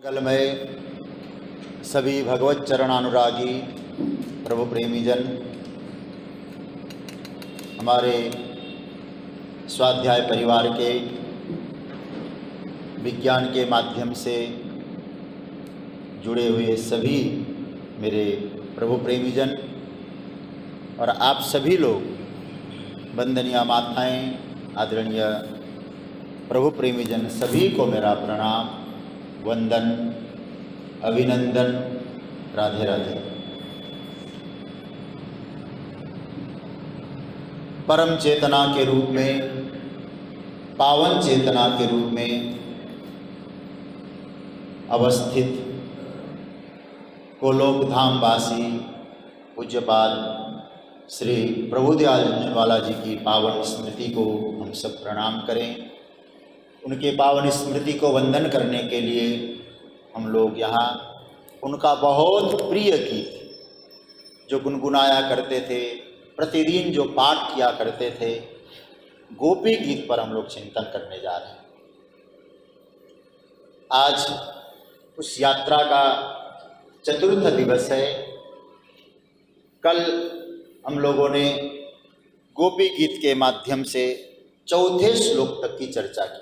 मंगलमय सभी भगवत चरणानुरागी प्रभु प्रेमीजन, हमारे स्वाध्याय परिवार के विज्ञान के माध्यम से जुड़े हुए सभी मेरे प्रभु प्रेमीजन और आप सभी लोग वंदनीय माताएं, आदरणीय प्रभु प्रेमीजन, सभी को मेरा प्रणाम, वंदन, अभिनंदन, राधे राधे। परम चेतना के रूप में, पावन चेतना के रूप में अवस्थित गोलोक धाम वासी पूज्यपाद श्री प्रभुदयाल झुंझुनवाला जी की पावन स्मृति को हम सब प्रणाम करें। उनके पावन स्मृति को वंदन करने के लिए हम लोग यहाँ उनका बहुत प्रिय गीत जो गुनगुनाया करते थे, प्रतिदिन जो पाठ किया करते थे, गोपी गीत पर हम लोग चिंतन करने जा रहे हैं। आज उस यात्रा का चतुर्थ दिवस है। कल हम लोगों ने गोपी गीत के माध्यम से चौथे श्लोक तक की चर्चा की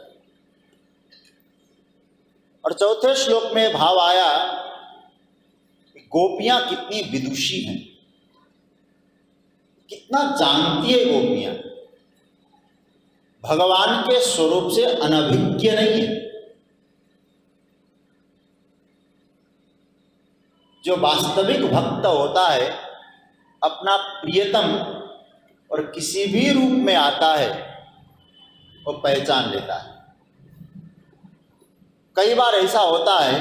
और चौथे श्लोक में भाव आया कि गोपियां कितनी विदुषी हैं, कितना जानती है गोपियां, भगवान के स्वरूप से अनभिज्ञ नहीं है। जो वास्तविक भक्त होता है अपना प्रियतम और किसी भी रूप में आता है वो पहचान लेता है। कई बार ऐसा होता है,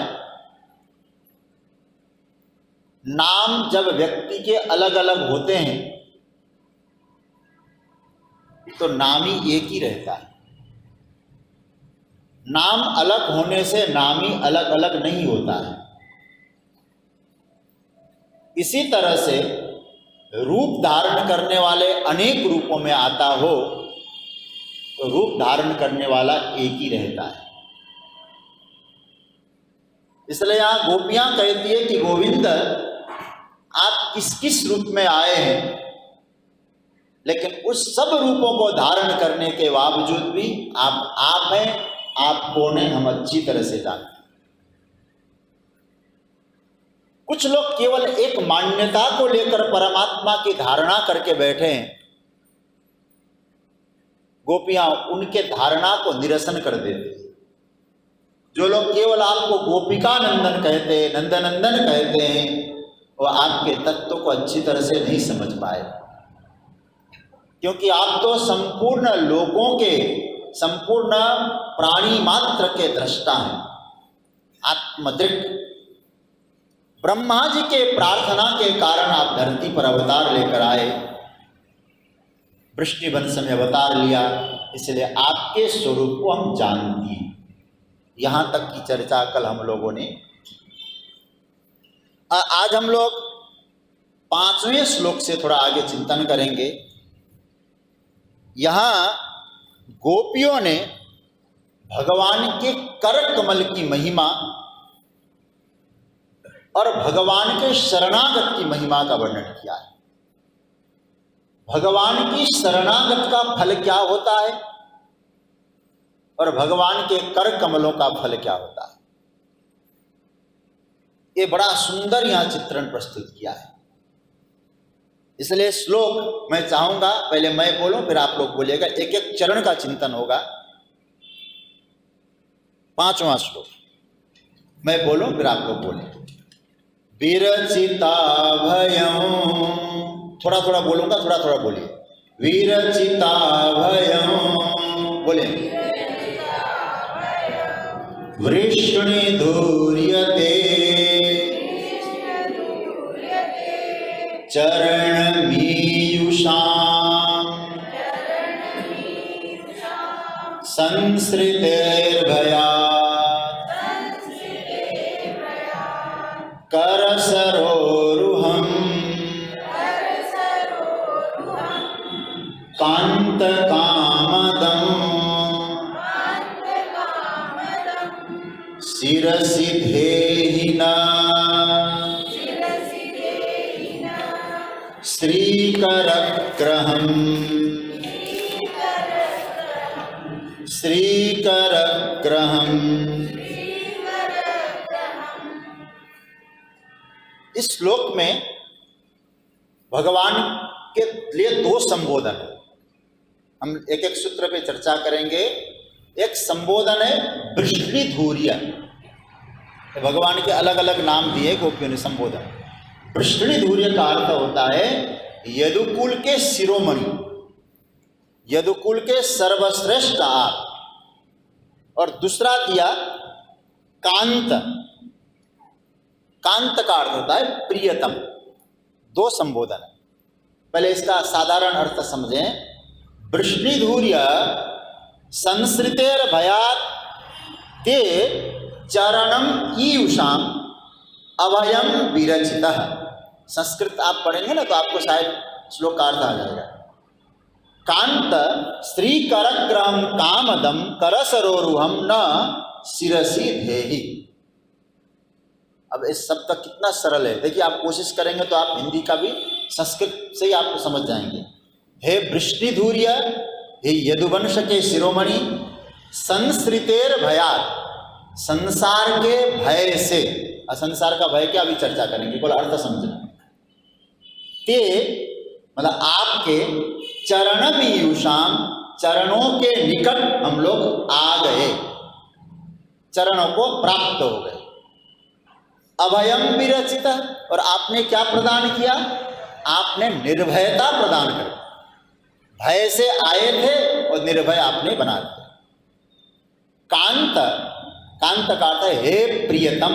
नाम जब व्यक्ति के अलग अलग होते हैं तो नाम ही एक ही रहता है। नाम अलग होने से नाम ही अलग अलग नहीं होता है। इसी तरह से रूप धारण करने वाले अनेक रूपों में आता हो तो रूप धारण करने वाला एक ही रहता है। इसलिए यहाँ गोपियां कहती है कि गोविंद आप किस किस रूप में आए हैं, लेकिन उस सब रूपों को धारण करने के बावजूद भी आप हैं, आप कौन हैं हम अच्छी तरह से जानते हैं। कुछ लोग केवल एक मान्यता को लेकर परमात्मा की धारणा करके बैठे हैं। गोपियां उनके धारणा को निरसन कर देती हैं। जो लोग केवल आपको गोपिका नंदन कहते हैं, नंदनंदन कहते हैं, वो आपके तत्व को अच्छी तरह से नहीं समझ पाए, क्योंकि आप तो संपूर्ण लोगों के, संपूर्ण प्राणी मात्र के दृष्टा हैं, आत्मदृक्। ब्रह्मा जी के प्रार्थना के कारण आप धरती पर अवतार लेकर आए, वृष्णि वंश में अवतार लिया, इसलिए आपके स्वरूप को हम जानते हैं। यहाँ तक की चर्चा कल हम लोगों ने। आज हम लोग 5वें श्लोक से थोड़ा आगे चिंतन करेंगे। यहाँ गोपियों ने भगवान के कर कमल की महिमा और भगवान के शरणागत की महिमा का वर्णन किया है। भगवान की शरणागत का फल क्या होता है और भगवान के कर कमलों का फल क्या होता है, ये बड़ा सुंदर यहां चित्रण प्रस्तुत किया है। इसलिए श्लोक मैं चाहूंगा पहले मैं बोलूं फिर आप लोग बोलिएगा, एक एक चरण का चिंतन होगा। 5वां श्लोक मैं बोलूं फिर आप लोग बोले। विरचिता भयं, थोड़ा थोड़ा बोलूंगा, थोड़ा थोड़ा बोलिए। विरचिता भयं, बोले। वृष्णि धूर्यते चरणमीयुषां संसृतेर्भयात् करसरोरुहं कान्तकामदं शिरसि श्रीकरग्रहम् श्रीकरग्रहम्। इस श्लोक में भगवान के लिए दो संबोधन है। हम एक एक सूत्र पे चर्चा करेंगे। एक संबोधन है वृष्णिधूर्य। भगवान के अलग अलग नाम दिए गोपियों ने संबोधन। वृष्णिधूर्य का अर्थ होता है यदुकुल के शिरोमणि, यदुकुल के सर्वश्रेष्ठ आप। और दूसरा दिया कांत। कांत का अर्थ होता है प्रियतम। दो संबोधन है। पहले इसका साधारण अर्थ समझें। वृष्णिधूर्य संसृतेर भयात ते चरणम ईयुषाम अभयम विरचितः। संस्कृत आप पढ़ेंगे ना तो आपको शायद श्लोक का अर्थ आ जाएगा। कांत श्री करग्रहम कामदम करसरोरुहम न शिरसी धेहि। अब इस शब्द कितना सरल है, देखिए आप कोशिश करेंगे तो आप हिंदी का भी संस्कृत से ही आपको समझ जाएंगे। हे वृष्णिधूर्य, हे यदुवंश के शिरोमणि, संसृतेर भयात, संसार के भय से। असंसार का भय क्या अभी चर्चा करेंगे, बोला अर्थ समझना। ते मतलब आपके चरण ईयुषाम, चरणों के निकट हम लोग आ गए, चरणों को प्राप्त हो गए। अभयम विरचित, और आपने क्या प्रदान किया? आपने निर्भयता प्रदान कर। भय से आए थे और निर्भय आपने बना दिया। कांत, कांत का अर्थ है हे प्रियतम।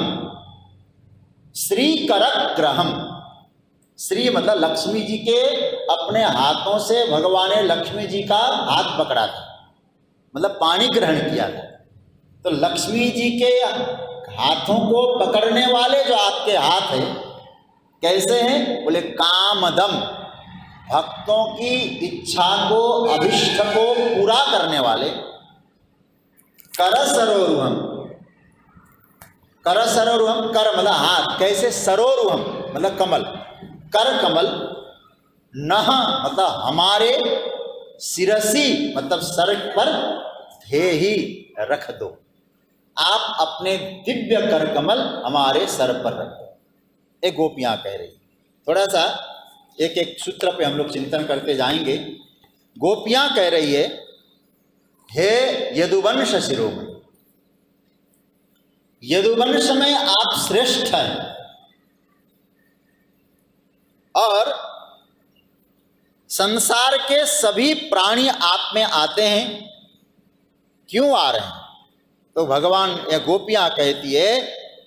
श्री करग्रहम, श्री मतलब लक्ष्मी जी के अपने हाथों से भगवान ने लक्ष्मी जी का हाथ पकड़ा था, मतलब पानी ग्रहण किया था। तो लक्ष्मी जी के हाथों को पकड़ने वाले जो आपके हाथ हैं कैसे हैं? बोले कामदम, भक्तों की इच्छा को, अभिष्ट को पूरा करने वाले। करसरोरुहम, करसरोरुहम, कर मतलब हाथ, कैसे? सरोरुहम मतलब कमल, कर कमल। नह मतलब हमारे, शिरसी मतलब सर पर, थे ही रख दो। आप अपने दिव्य कर कमल हमारे सर पर रख दो। एक गोपियां कह रही। थोड़ा सा एक एक सूत्र पे हम लोग चिंतन करते जाएंगे। गोपियां कह रही है हे यदुवंश शिरोमणि, यदुवंश में आप श्रेष्ठ हैं और संसार के सभी प्राणी आप में आते हैं। क्यों आ रहे हैं? तो भगवान या गोपियां कहती है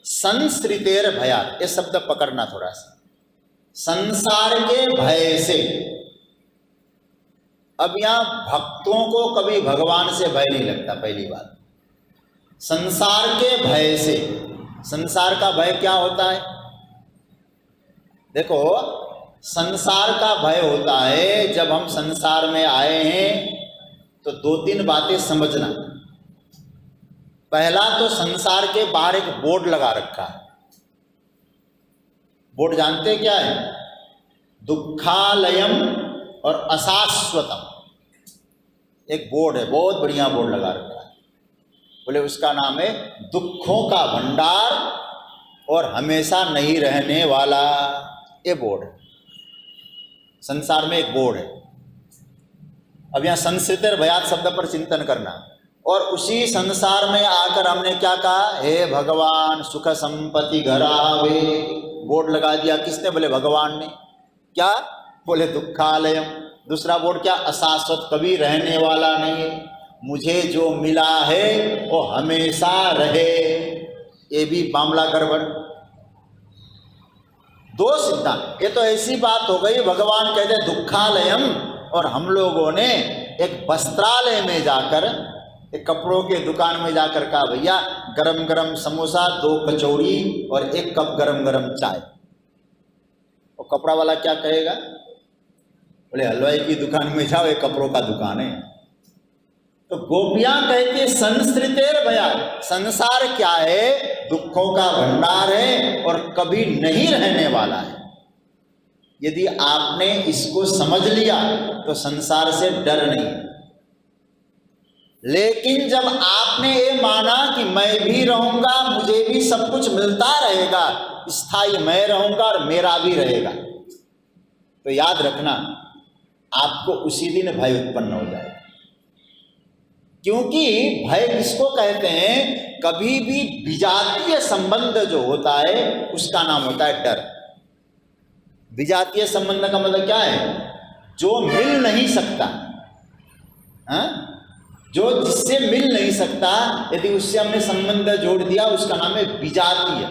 संसृतेर भयात। ये शब्द पकड़ना थोड़ा सा। संसार के भय से। अब यहां भक्तों को कभी भगवान से भय नहीं लगता, पहली बात। संसार के भय से। संसार का भय क्या होता है? देखो, संसार का भय होता है जब हम संसार में आए हैं तो दो तीन बातें समझना। पहला तो संसार के बाहर एक बोर्ड लगा रखा है। बोर्ड जानते क्या है? दुखालयम और अशाश्वतम। एक बोर्ड है, बहुत बढ़िया बोर्ड लगा रखा है। बोले उसका नाम है दुखों का भंडार और हमेशा नहीं रहने वाला। ये बोर्ड है, संसार में एक बोर्ड है। अब यहाँ संसृतेर भयात शब्द पर चिंतन करना। और उसी संसार में आकर हमने क्या कहा? हे भगवान सुख संपत्ति घर आवे। बोर्ड लगा दिया। किसने? बोले भगवान ने। क्या? बोले दुखालयम। दूसरा बोर्ड क्या? अशाश्वत, कभी रहने वाला नहीं। मुझे जो मिला है वो हमेशा रहे। ये भी मामला गड़बड़। दो सिद्धांत। ये तो ऐसी बात हो गई, भगवान कहते दुखालयम, और हम लोगों ने एक वस्त्रालय में जाकर, एक कपड़ों के दुकान में जाकर कहा भैया गरम गरम समोसा, 2 कचौड़ी और 1 कप गरम गरम चाय। और कपड़ा वाला क्या कहेगा? बोले हलवाई की दुकान में जाओ, एक कपड़ों का दुकान है। तो गोपियां कहती संस्कृतेर भया, संसार क्या है? दुखों का भंडार है और कभी नहीं रहने वाला है। यदि आपने इसको समझ लिया तो संसार से डर नहीं। लेकिन जब आपने ये माना कि मैं भी रहूंगा, मुझे भी सब कुछ मिलता रहेगा, स्थायी मैं रहूंगा और मेरा भी रहेगा, तो याद रखना आपको उसी दिन भय उत्पन्न हो जाएगा। क्योंकि भय किसको कहते हैं? कभी भी विजातीय संबंध जो होता है उसका नाम होता है डर। विजातीय संबंध का मतलब क्या है? जो मिल नहीं सकता, जो जिससे मिल नहीं सकता, यदि उससे हमने संबंध जोड़ दिया उसका नाम है विजातीय।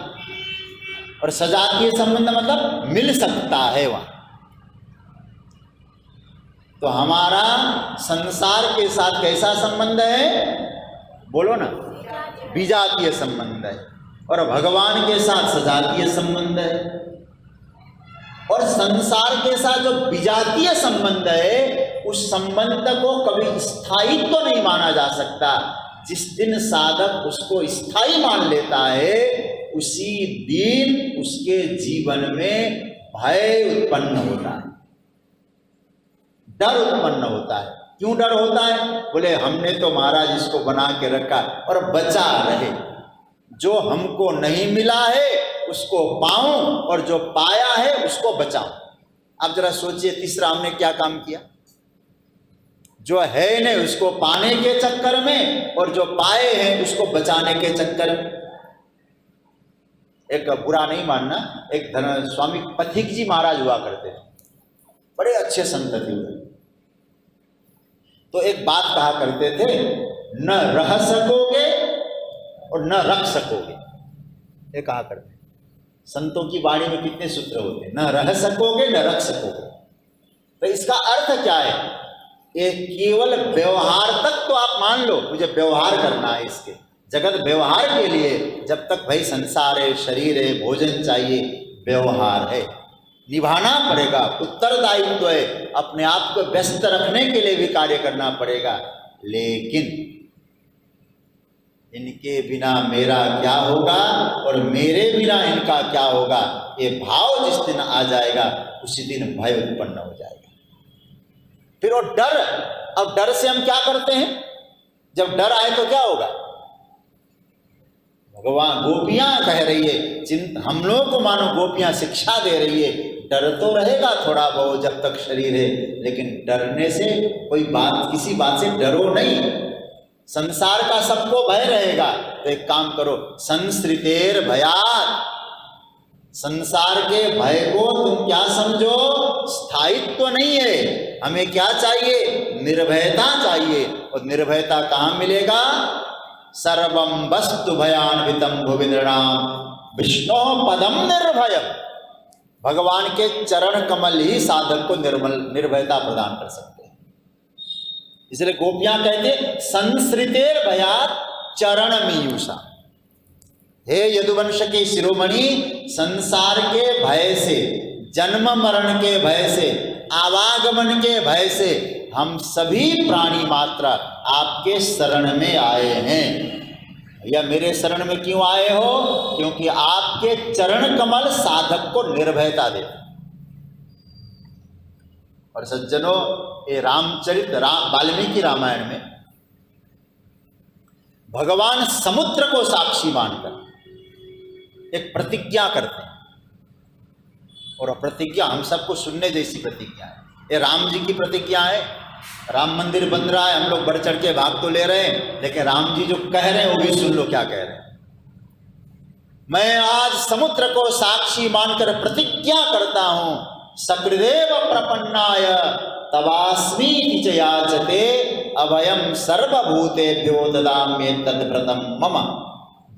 और सजातीय संबंध मतलब मिल सकता है वहां। तो हमारा संसार के साथ कैसा संबंध है? बोलो ना, विजातीय संबंध है। और भगवान के साथ सजातीय संबंध है। और संसार के साथ जो विजातीय संबंध है उस संबंध को कभी स्थायित्व तो नहीं माना जा सकता। जिस दिन साधक उसको स्थायी मान लेता है उसी दिन उसके जीवन में भय उत्पन्न होता है, डर उत्पन्न होता है। क्यों डर होता है? बोले हमने तो महाराज इसको बना के रखा और बचा रहे, जो हमको नहीं मिला है उसको पाऊं और जो पाया है उसको बचाऊं। अब जरा सोचिए, तीसरा हमने क्या काम किया? जो है नहीं उसको पाने के चक्कर में और जो पाए हैं उसको बचाने के चक्कर में। एक बुरा नहीं मानना, एक स्वामी पथिक जी महाराज हुआ करते थे, बड़े अच्छे संत थे। तो एक बात कहा करते थे, न रह सकोगे और न रख सकोगे। ये कहा करते। संतों की वाणी में कितने सूत्र होते हैं? न रह सकोगे न रख सकोगे। तो इसका अर्थ क्या है? ये केवल व्यवहार तक तो आप मान लो, मुझे व्यवहार करना है, इसके जगत व्यवहार के लिए जब तक भाई संसार है, शरीर है, भोजन चाहिए, व्यवहार है, निभाना पड़ेगा, उत्तरदायित्व है, अपने आप को व्यस्त रखने के लिए भी कार्य करना पड़ेगा। लेकिन इनके बिना मेरा क्या होगा और मेरे बिना इनका क्या होगा, ये भाव जिस दिन आ जाएगा उसी दिन भय उत्पन्न हो जाएगा। फिर वो डर, अब डर से हम क्या करते हैं? जब डर आए तो क्या होगा? भगवान गोपियां कह रही है, हम लोगों को मानो गोपियां शिक्षा दे रही है, डर तो रहेगा थोड़ा बहुत जब तक शरीर है, लेकिन डरने से कोई बात, किसी बात से डरो नहीं। संसार का सबको भय रहेगा, तो एक काम करो, संस्कृतेर भयात, संसार के भय को तुम क्या समझो? स्थायित्व नहीं है। हमें क्या चाहिए? निर्भयता चाहिए। और निर्भयता कहाँ मिलेगा? सर्वं वस्तु भयान्वितं भुवि नृणाम विष्णु पदम निर्भयम्। भगवान के चरण कमल ही साधक को निर्भयता प्रदान कर सकते हैं। इसलिए गोपियां कहते संस्कृतेर भयात चरण मीयूषा। हे यदुवंश के शिरोमणि, संसार के भय से, जन्म मरण के भय से, आवागमन के भय से हम सभी प्राणी मात्र आपके शरण में आए हैं। या मेरे शरण में क्यों आए हो? क्योंकि आपके चरण कमल साधक को निर्भयता देते। और सज्जनों, ये रामचरित वाल्मीकि रामायण में भगवान समुद्र को साक्षी मानकर एक प्रतिज्ञा करते हैं, और प्रतिज्ञा हम सबको सुनने जैसी प्रतिज्ञा है। ये राम जी की प्रतिज्ञा है। राम मंदिर बन रहा है, हम लोग बढ़ चढ़ के भाग तो ले रहे हैं, लेकिन राम जी जो कह रहे हैं वो भी सुन लो क्या कह रहे हैं। मैं आज समुद्र को साक्षी मानकर प्रतिज्ञा करता हूं, सकृदेव प्रपन्नाय तवास्मी च याचते अभयम सर्वभूतेभ्यो ददाम्ये तद्व्रतम मम।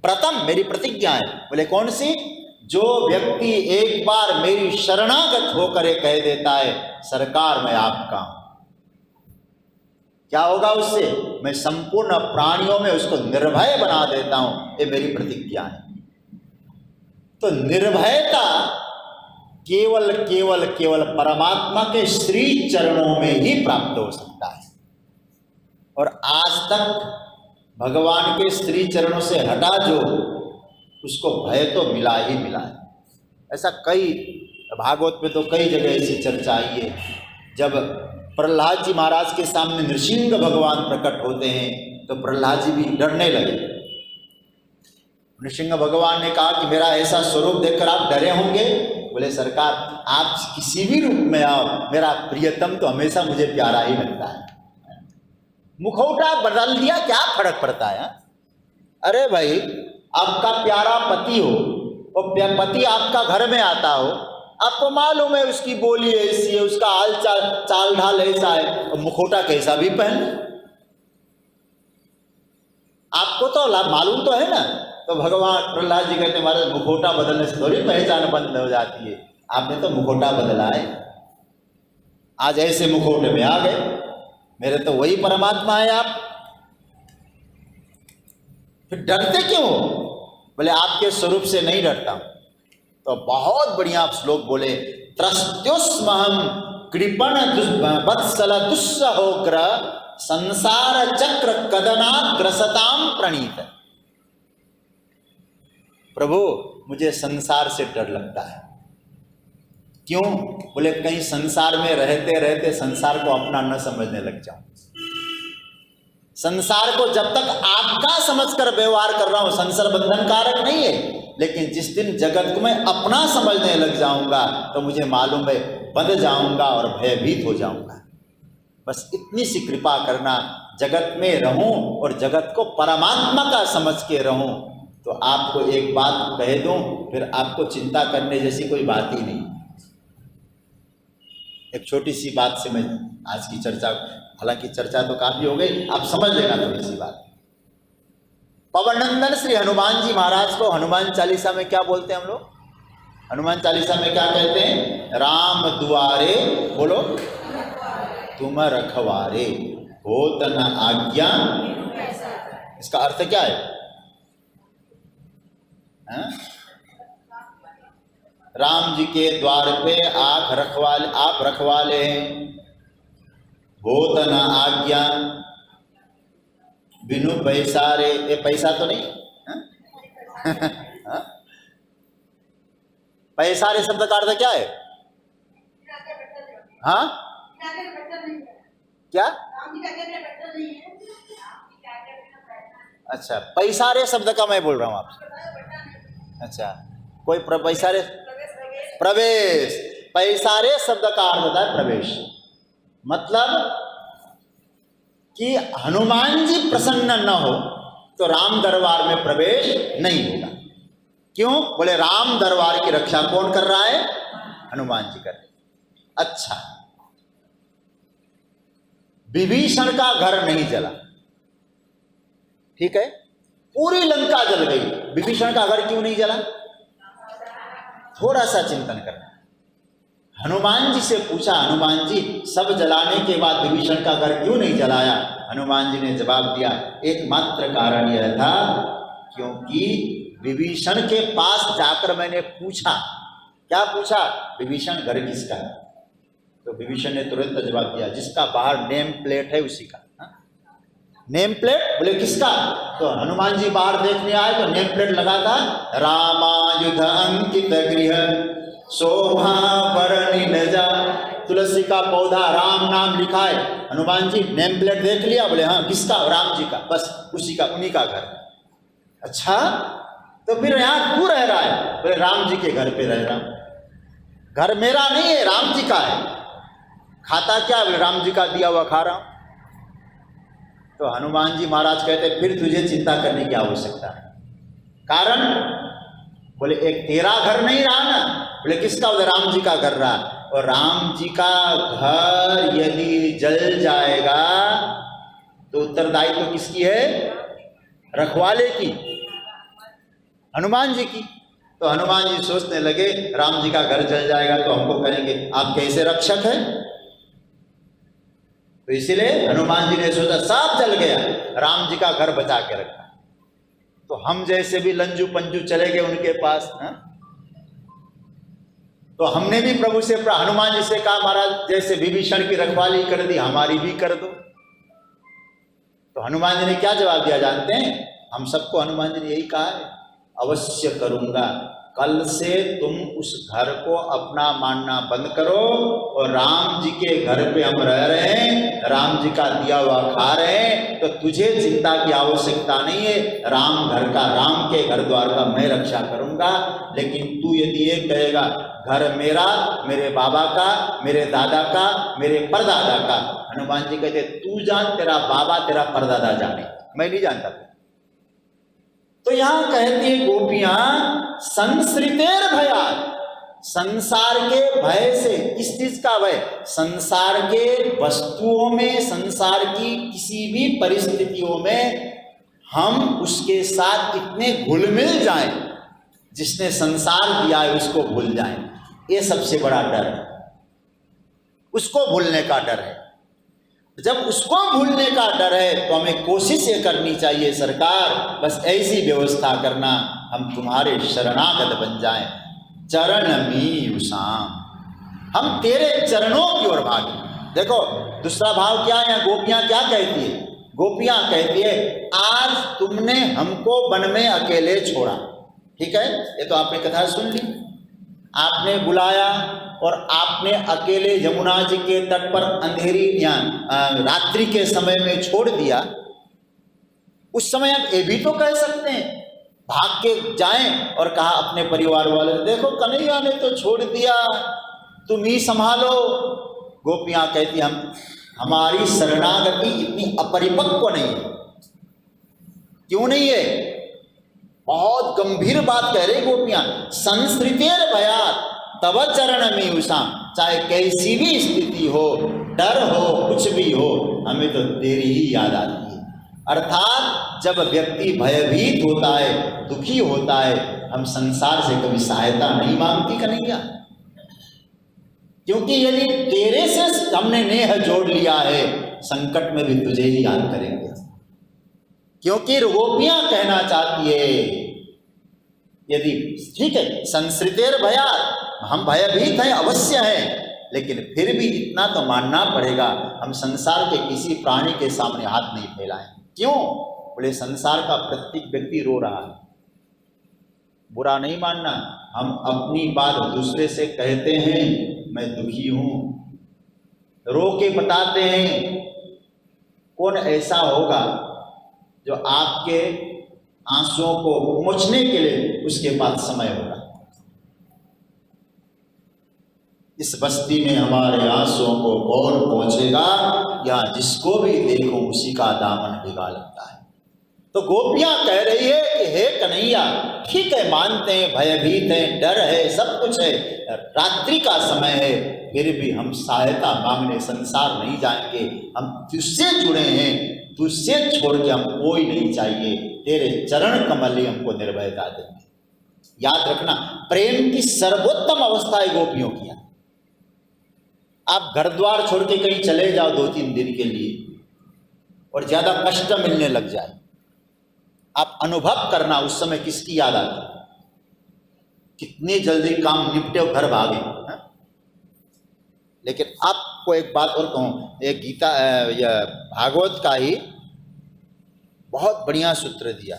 व्रतम मेरी प्रतिज्ञा है। बोले कौन सी? जो व्यक्ति एक बार मेरी शरणागत होकर कह देता है सरकार मैं आपका हूं, क्या होगा उससे? मैं संपूर्ण प्राणियों में उसको निर्भय बना देता हूं। ये मेरी प्रतिज्ञा है। तो निर्भयता केवल केवल केवल परमात्मा के श्री चरणों में ही प्राप्त हो सकता है। और आज तक भगवान के श्री चरणों से हटा जो, उसको भय तो मिला ही मिला है। ऐसा कई भागवत में तो कई जगह ऐसी चर्चा आई है। जब प्रहलाद जी महाराज के सामने नृसिंह भगवान प्रकट होते हैं तो प्रहलाद जी भी डरने लगे। नृसिंह भगवान ने कहा कि मेरा ऐसा स्वरूप देखकर आप डरे होंगे। बोले सरकार, आप किसी भी रूप में आओ, मेरा प्रियतम तो हमेशा मुझे प्यारा ही लगता है। मुखौटा बदल दिया, क्या फर्क पड़ता है? अरे भाई, आपका प्यारा पति हो और पति आपका घर में आता हो, आपको मालूम है उसकी बोली ऐसी है, उसका हाल चाल ढाल ऐसा है, और मुखौटा कैसा भी पहन, आपको तो मालूम तो है ना। तो भगवान प्रहलाद जी कहते महाराज, मुखौटा बदलने से थोड़ी पहचान बंद हो जाती है, आपने तो मुखौटा बदला है, आज ऐसे मुखौटे में आ गए, मेरे तो वही परमात्मा है आप। फिर डरते क्यों? बोले आपके स्वरूप से नहीं डरता। तो बहुत बढ़िया आप श्लोक बोले, त्रस्त्योस्महं कृपण वत्सल दुस्सहोग्र संसार चक्र कदनात् ग्रसताम प्रणीत। प्रभु, मुझे संसार से डर लगता है। क्यों? बोले कहीं संसार में रहते रहते संसार को अपना न समझने लग जाऊं। संसार को जब तक आपका समझकर व्यवहार कर रहा हूं, संसार बंधन कारक नहीं है, लेकिन जिस दिन जगत को मैं अपना समझने लग जाऊंगा तो मुझे मालूम है बंध जाऊंगा और भयभीत हो जाऊंगा। बस इतनी सी कृपा करना, जगत में रहूं और जगत को परमात्मा का समझ के रहूं, तो आपको एक बात कह दूं, फिर आपको चिंता करने जैसी कोई बात ही नहीं। एक छोटी सी बात से मैं आज की चर्चा, हालांकि चर्चा तो काफी हो गई, आप समझ लेना थोड़ी सी बात। पवनंदन श्री हनुमान जी महाराज को हनुमान चालीसा में क्या बोलते हैं हम लोग? हनुमान चालीसा में क्या कहते हैं? राम दुआरे, बोलो, तुम रखवारे, होत न आज्ञा। इसका अर्थ क्या है? राम जी के द्वार पे आप रखवाले हैं, होत न आज्ञा, बिनु पैसारे। ये पैसा तो नहीं? पैसारे शब्द का अर्थ क्या है? हाँ, क्या? अच्छा, पैसारे शब्द का मैं बोल रहा हूं आपसे। अच्छा, कोई पैसारे, प्रवेश, पैसारे शब्द का अर्थ होता है प्रवेश। मतलब कि हनुमान जी प्रसन्न न हो तो राम दरबार में प्रवेश नहीं होगा। क्यों? बोले राम दरबार की रक्षा कौन कर रहा है? हनुमान जी कर रहे। अच्छा, विभीषण का घर नहीं जला, ठीक है, पूरी लंका जल गई, विभीषण का घर क्यों नहीं जला? थोड़ा सा चिंतन करना। हनुमान जी से पूछा, हनुमान जी सब जलाने के बाद विभीषण का घर क्यों नहीं जलाया? हनुमान जी ने जवाब दिया, एकमात्र कारण यह था क्योंकि विभीषण के पास जाकर मैंने पूछा। क्या पूछा? विभीषण घर किसका है? तो विभीषण ने तुरंत जवाब दिया, जिसका बाहर नेम प्लेट है उसी का। Name plate? बोले किसका? तो हनुमान जी बाहर देखने आए तो नेम प्लेट लगा था, रामायुध अंकित गृह शोभा वरणी नजा। तुलसी का पौधा, राम नाम लिखा है। हनुमान जी नेम प्लेट देख लिया, बोले हाँ किसका? राम जी का, बस उसी का, उन्हीं का घर। अच्छा, तो फिर यहाँ क्यों रह रहा है? बोले राम जी के घर पे रह रहा हूं। घर मेरा नहीं है, राम जी का है। खाता क्या? बोले राम जी का दिया हुआ खा रहा हूं। तो हनुमान जी महाराज कहते फिर तुझे चिंता करने की आवश्यकता है। कारण? बोले एक तेरा घर नहीं रहा ना। बोले किसका? बोले राम जी का घर रहा। और राम जी का घर यदि जल जाएगा तो उत्तरदायित्व तो किसकी है? रखवाले की, हनुमान जी की। तो हनुमान जी सोचने लगे राम जी का घर जल जाएगा तो हमको कहेंगे आप कैसे रक्षक हैं। तो इसीलिए हनुमान जी ने सोचा सब जल गया, राम जी का घर बचा के रखा। तो हम जैसे भी लंजू पंजू चले गए उनके पास, हा? तो हमने भी प्रभु से, हनुमान जी से कहा महाराज जैसे विभीषण की रखवाली कर दी हमारी भी कर दो। तो हनुमान जी ने क्या जवाब दिया जानते हैं? हम सबको हनुमान जी ने यही कहा है, अवश्य करूँगा। कल से तुम उस घर को अपना मानना बंद करो और राम जी के घर पे हम रह रहे हैं, राम जी का दिया हुआ खा रहे हैं, तो तुझे चिंता की आवश्यकता नहीं है। राम घर का, राम के घर द्वार का मैं रक्षा करूंगा। लेकिन तू यदि ये कहेगा घर मेरा, मेरे बाबा का, मेरे दादा का, मेरे परदादा का, हनुमान जी कहते तू जान, तेरा बाबा तेरा परदादा जाने, मैं नहीं जानता। तो यहां कहती है गोपियां संसृतेर भयात्, संसार के भय से। किस चीज का भय? संसार के वस्तुओं में, संसार की किसी भी परिस्थितियों में हम उसके साथ इतने घुल मिल जाएं, जिसने संसार दिया है उसको भूल जाएं। ये सबसे बड़ा डर है, उसको भूलने का डर है। जब उसको भूलने का डर है तो हमें कोशिश ये करनी चाहिए, सरकार बस ऐसी व्यवस्था करना हम तुम्हारे शरणागत बन जाएं। चरण मीयूषाम, हम तेरे चरणों की ओर भागें। देखो दूसरा भाव क्या है, गोपियां क्या कहती है? गोपियां कहती है आज तुमने हमको वन में अकेले छोड़ा, ठीक है, ये तो आपने कथा सुन ली, आपने बुलाया और आपने अकेले यमुना जी के तट पर अंधेरी या रात्रि के समय में छोड़ दिया। उस समय आप ये भी तो कह सकते हैं, भाग के जाएं और कहा अपने परिवार वाले से, देखो कन्हैया ने तो छोड़ दिया, तुम ही संभालो। गोपियां कहती हम हमारी शरणागति इतनी अपरिपक्व नहीं है। क्यों नहीं है? बहुत गंभीर बात कह रही गोपियां। संसृतेर भयात् तव चरण मीयूषाम, चाहे कैसी भी स्थिति हो, डर हो, कुछ भी हो, हमें तो तेरी ही याद आती है। अर्थात जब व्यक्ति भयभीत होता है, दुखी होता है, हम संसार से कभी सहायता नहीं मांगती कन्हैया, क्योंकि यदि तेरे से हमने नेह जोड़ लिया है, संकट में भी तुझे ही याद करेंगे। क्योंकि गोपियां कहना चाहती है यदि ठीक है संसृतेर भयात्, हम भयभीत हैं, अवश्य हैं, लेकिन फिर भी इतना तो मानना पड़ेगा, हम संसार के किसी प्राणी के सामने हाथ नहीं फैलाएं। क्यों? बोले संसार का प्रत्येक व्यक्ति रो रहा है। बुरा नहीं मानना, हम अपनी बात दूसरे से कहते हैं, मैं दुखी हूं, रो के बताते हैं। कौन ऐसा होगा जो आपके आंसुओं को पोंछने के लिए उसके पास समय होगा? इस बस्ती में हमारे आंसुओं को कौन पहुंचेगा? या जिसको भी देखो उसी का दामन भिगा लगता है। तो गोपियां कह रही है कि हे कन्हैया, ठीक है मानते हैं, भयभीत हैं, डर है, सब कुछ है, रात्रि का समय है, फिर भी हम सहायता मांगने संसार नहीं जाएंगे। हम तुझसे जुड़े हैं, तुझसे छोड़ के हम कोई नहीं चाहिए, तेरे चरण कमल ही हमको निर्भयता देंगे। याद रखना, प्रेम की सर्वोत्तम अवस्था है गोपियों की। आप घर द्वार छोड़ के कहीं चले जाओ 2-3 दिन के लिए और ज्यादा कष्ट मिलने लग जाए, आप अनुभव करना उस समय किसकी याद आती, कितनी जल्दी काम निपटे और घर भागे। लेकिन आपको एक बात और कहूँ, एक गीता या भागवत का ही बहुत बढ़िया सूत्र दिया,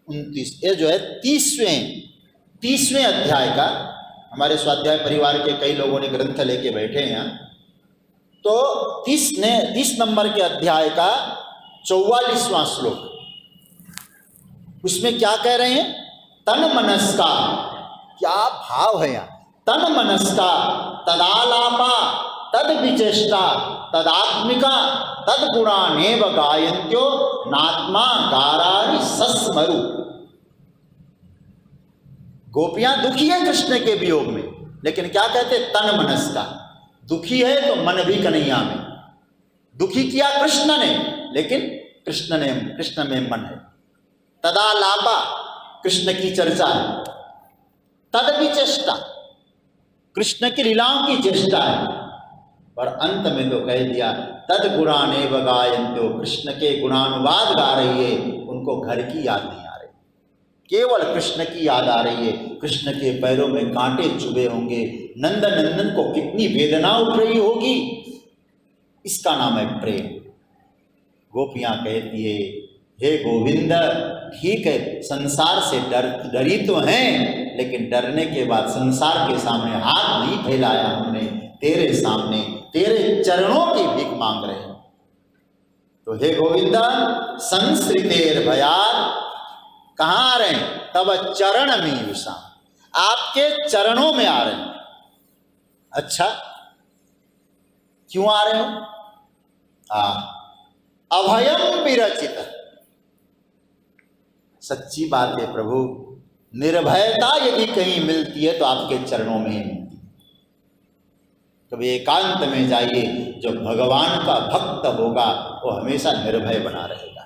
29, ये जो है 30वें अध्याय का, हमारे स्वाध्याय परिवार के कई लोगों ने ग्रंथ लेके बैठे हैं, तो 30 नंबर के अध्याय का 44वां श्लोक, उसमें क्या कह रहे हैं? तन मनस्का, क्या भाव है यहाँ, तन मनस्का तदालापा तद विचेष्टा तदात्मिका तद गुणानेव गायन्त्यो नात्मा गारारि सस्मरु। गोपियां दुखी है कृष्ण के वियोग में, लेकिन क्या कहते? तन मनस्का, दुखी है तो मन भी कन्हैया में। दुखी किया कृष्ण ने, लेकिन कृष्ण में मन है। तदालापा, कृष्ण की चर्चा है, तद विचेष्टा, कृष्ण की लीलाओं की चेष्टा है, और अंत में तो कह दिया तद गुणानेव गायन्त्यो, कृष्ण के गुणानुवाद गा रही है, उनको घर की याद नहीं आ रही, केवल कृष्ण की याद आ रही है। कृष्ण के पैरों में कांटे चुभे होंगे, नंद नंदन को कितनी वेदना उठ रही होगी, इसका नाम है प्रेम। गोपियां कहती है, हे गोविंद, ठीक है संसार से डरी तो हैं, लेकिन डरने के बाद संसार के सामने हाथ नहीं फैलाया हमने, तेरे सामने तेरे चरणों की भीख मांग रहे हैं। तो हे गोविंद, संसृतेर भयात, कहाँ आ रहे हैं? तब चरण मीयूषा, आपके चरणों में आ रहे हैं। अच्छा, क्यों आ रहे हो? अभयम विरचित, सच्ची बात है प्रभु, निर्भयता यदि कहीं मिलती है तो आपके चरणों में ही मिलती है। कभी एकांत में जाइए, जो भगवान का भक्त होगा वो हमेशा निर्भय बना रहेगा,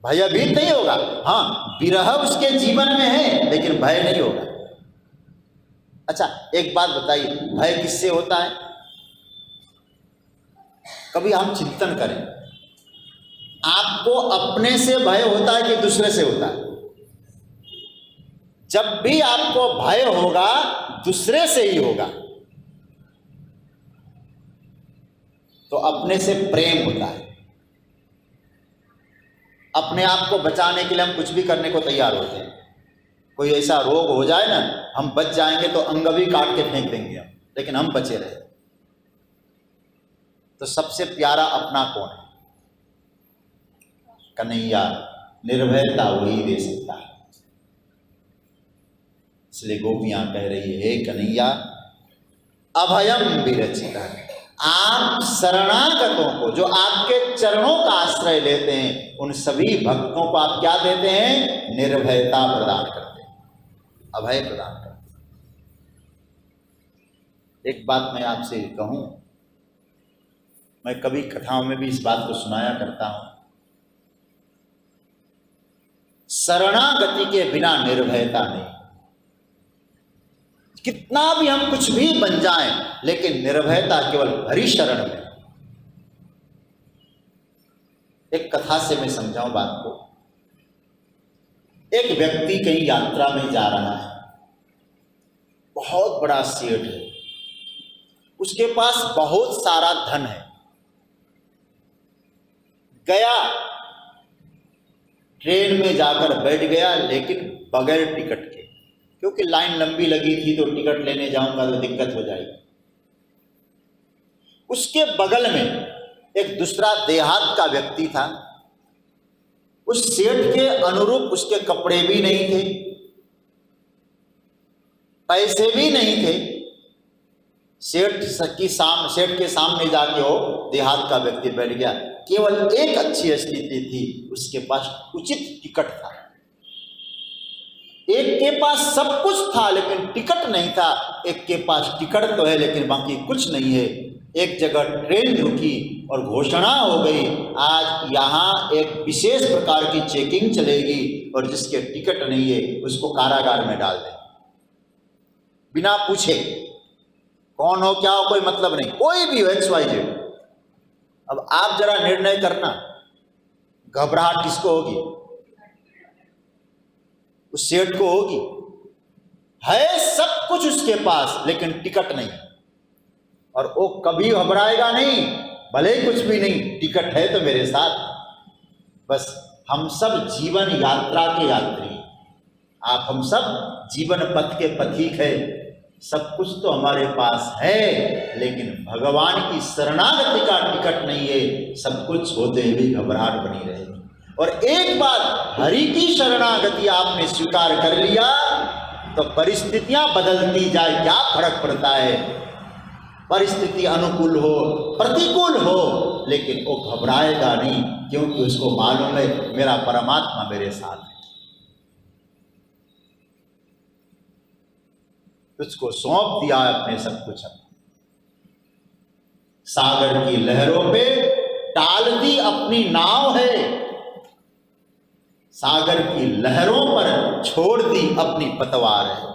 भयभीत नहीं होगा। हाँ, विरह उसके जीवन में है लेकिन भय नहीं होगा। अच्छा, एक बात बताइए, भय किससे होता है? कभी हम चिंतन करें, आपको अपने से भय होता है कि दूसरे से होता है? जब भी आपको भय होगा दूसरे से ही होगा। तो अपने से प्रेम होता है। अपने आप को बचाने के लिए हम कुछ भी करने को तैयार होते हैं। कोई ऐसा रोग हो जाए ना, हम बच जाएंगे तो अंग भी काट के फेंक देंगे हम, लेकिन हम बचे रहे। तो सबसे प्यारा अपना कौन है? कन्हैया। निर्भयता वही दे सकता है। इसलिए गोपियां कह रही है, हे कन्हैया, अभयम विरचित, आप शरणागतों को, जो आपके चरणों का आश्रय लेते हैं, उन सभी भक्तों को आप क्या देते हैं? निर्भयता प्रदान करते हैं, अभय प्रदान करते हैं। एक बात मैं आपसे कहूं, मैं कभी कथाओं में भी इस बात को सुनाया करता हूं, शरणागति के बिना निर्भयता नहीं। कितना भी हम कुछ भी बन जाएं, लेकिन निर्भयता केवल हरि शरण में। एक कथा से मैं समझाऊं बात को। एक व्यक्ति कहीं यात्रा में जा रहा है, बहुत बड़ा सेठ है, उसके पास बहुत सारा धन है। गया, ट्रेन में जाकर बैठ गया, लेकिन बगैर टिकट के, क्योंकि लाइन लंबी लगी थी, तो टिकट लेने जाऊंगा तो दिक्कत हो जाएगी। उसके बगल में एक दूसरा देहात का व्यक्ति था। उस सेठ के अनुरूप उसके कपड़े भी नहीं थे, पैसे भी नहीं थे। सेठ के सामने जाके वो देहात का व्यक्ति बैठ गया। केवल एक अच्छी स्थिति थी, उसके पास उचित टिकट था। एक के पास सब कुछ था लेकिन टिकट नहीं था। एक के पास टिकट तो है लेकिन बाकी कुछ नहीं है। एक जगह ट्रेन रुकी और घोषणा हो गई, आज यहाँ एक विशेष प्रकार की चेकिंग चलेगी और जिसके टिकट नहीं है उसको कारागार में डाल दें, बिना पूछे कौन हो क्या हो, कोई मतलब नहीं, कोई भी हो, XYZ। अब आप जरा निर्णय करना, घबराहट किसको होगी? उस सेठ को होगी। है सब कुछ उसके पास लेकिन टिकट नहीं, और वो कभी घबराएगा नहीं, भले ही कुछ भी नहीं, टिकट है तो मेरे साथ। बस हम सब जीवन यात्रा के यात्री, आप हम सब जीवन पथ के पथिक है। सब कुछ तो हमारे पास है लेकिन भगवान की शरणागति का टिकट नहीं है। सब कुछ होते हुए घबराहट बनी रहेगी। और एक बात, हरि की शरणागति आपने स्वीकार कर लिया तो परिस्थितियां बदलती जाए, क्या फर्क पड़ता है? परिस्थिति अनुकूल हो प्रतिकूल हो, लेकिन वो घबराएगा नहीं, क्योंकि उसको मालूम है मेरा परमात्मा मेरे साथ है। तुझको सौंप दिया अपने सब कुछ। सागर की लहरों पे टाल दी अपनी नाव है, सागर की लहरों पर छोड़ दी अपनी पतवार है।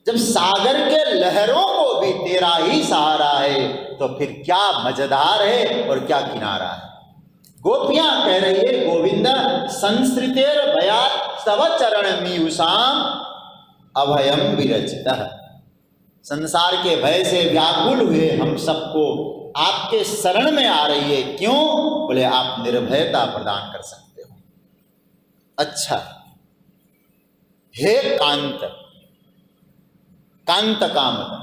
जब सागर के लहरों को भी तेरा ही सहारा है तो फिर क्या मजेदार है और क्या किनारा है। गोपियां कह रही है, गोविंदा संस्कृतेर भयात् तव चरण मीयूषाम अभयम विरचितः। संसार के भय से व्याकुल हुए हम सबको आपके शरण में आ रही है। क्यों? बोले आप निर्भयता प्रदान कर सकते हो। अच्छा, हे कांत, कांत कामद,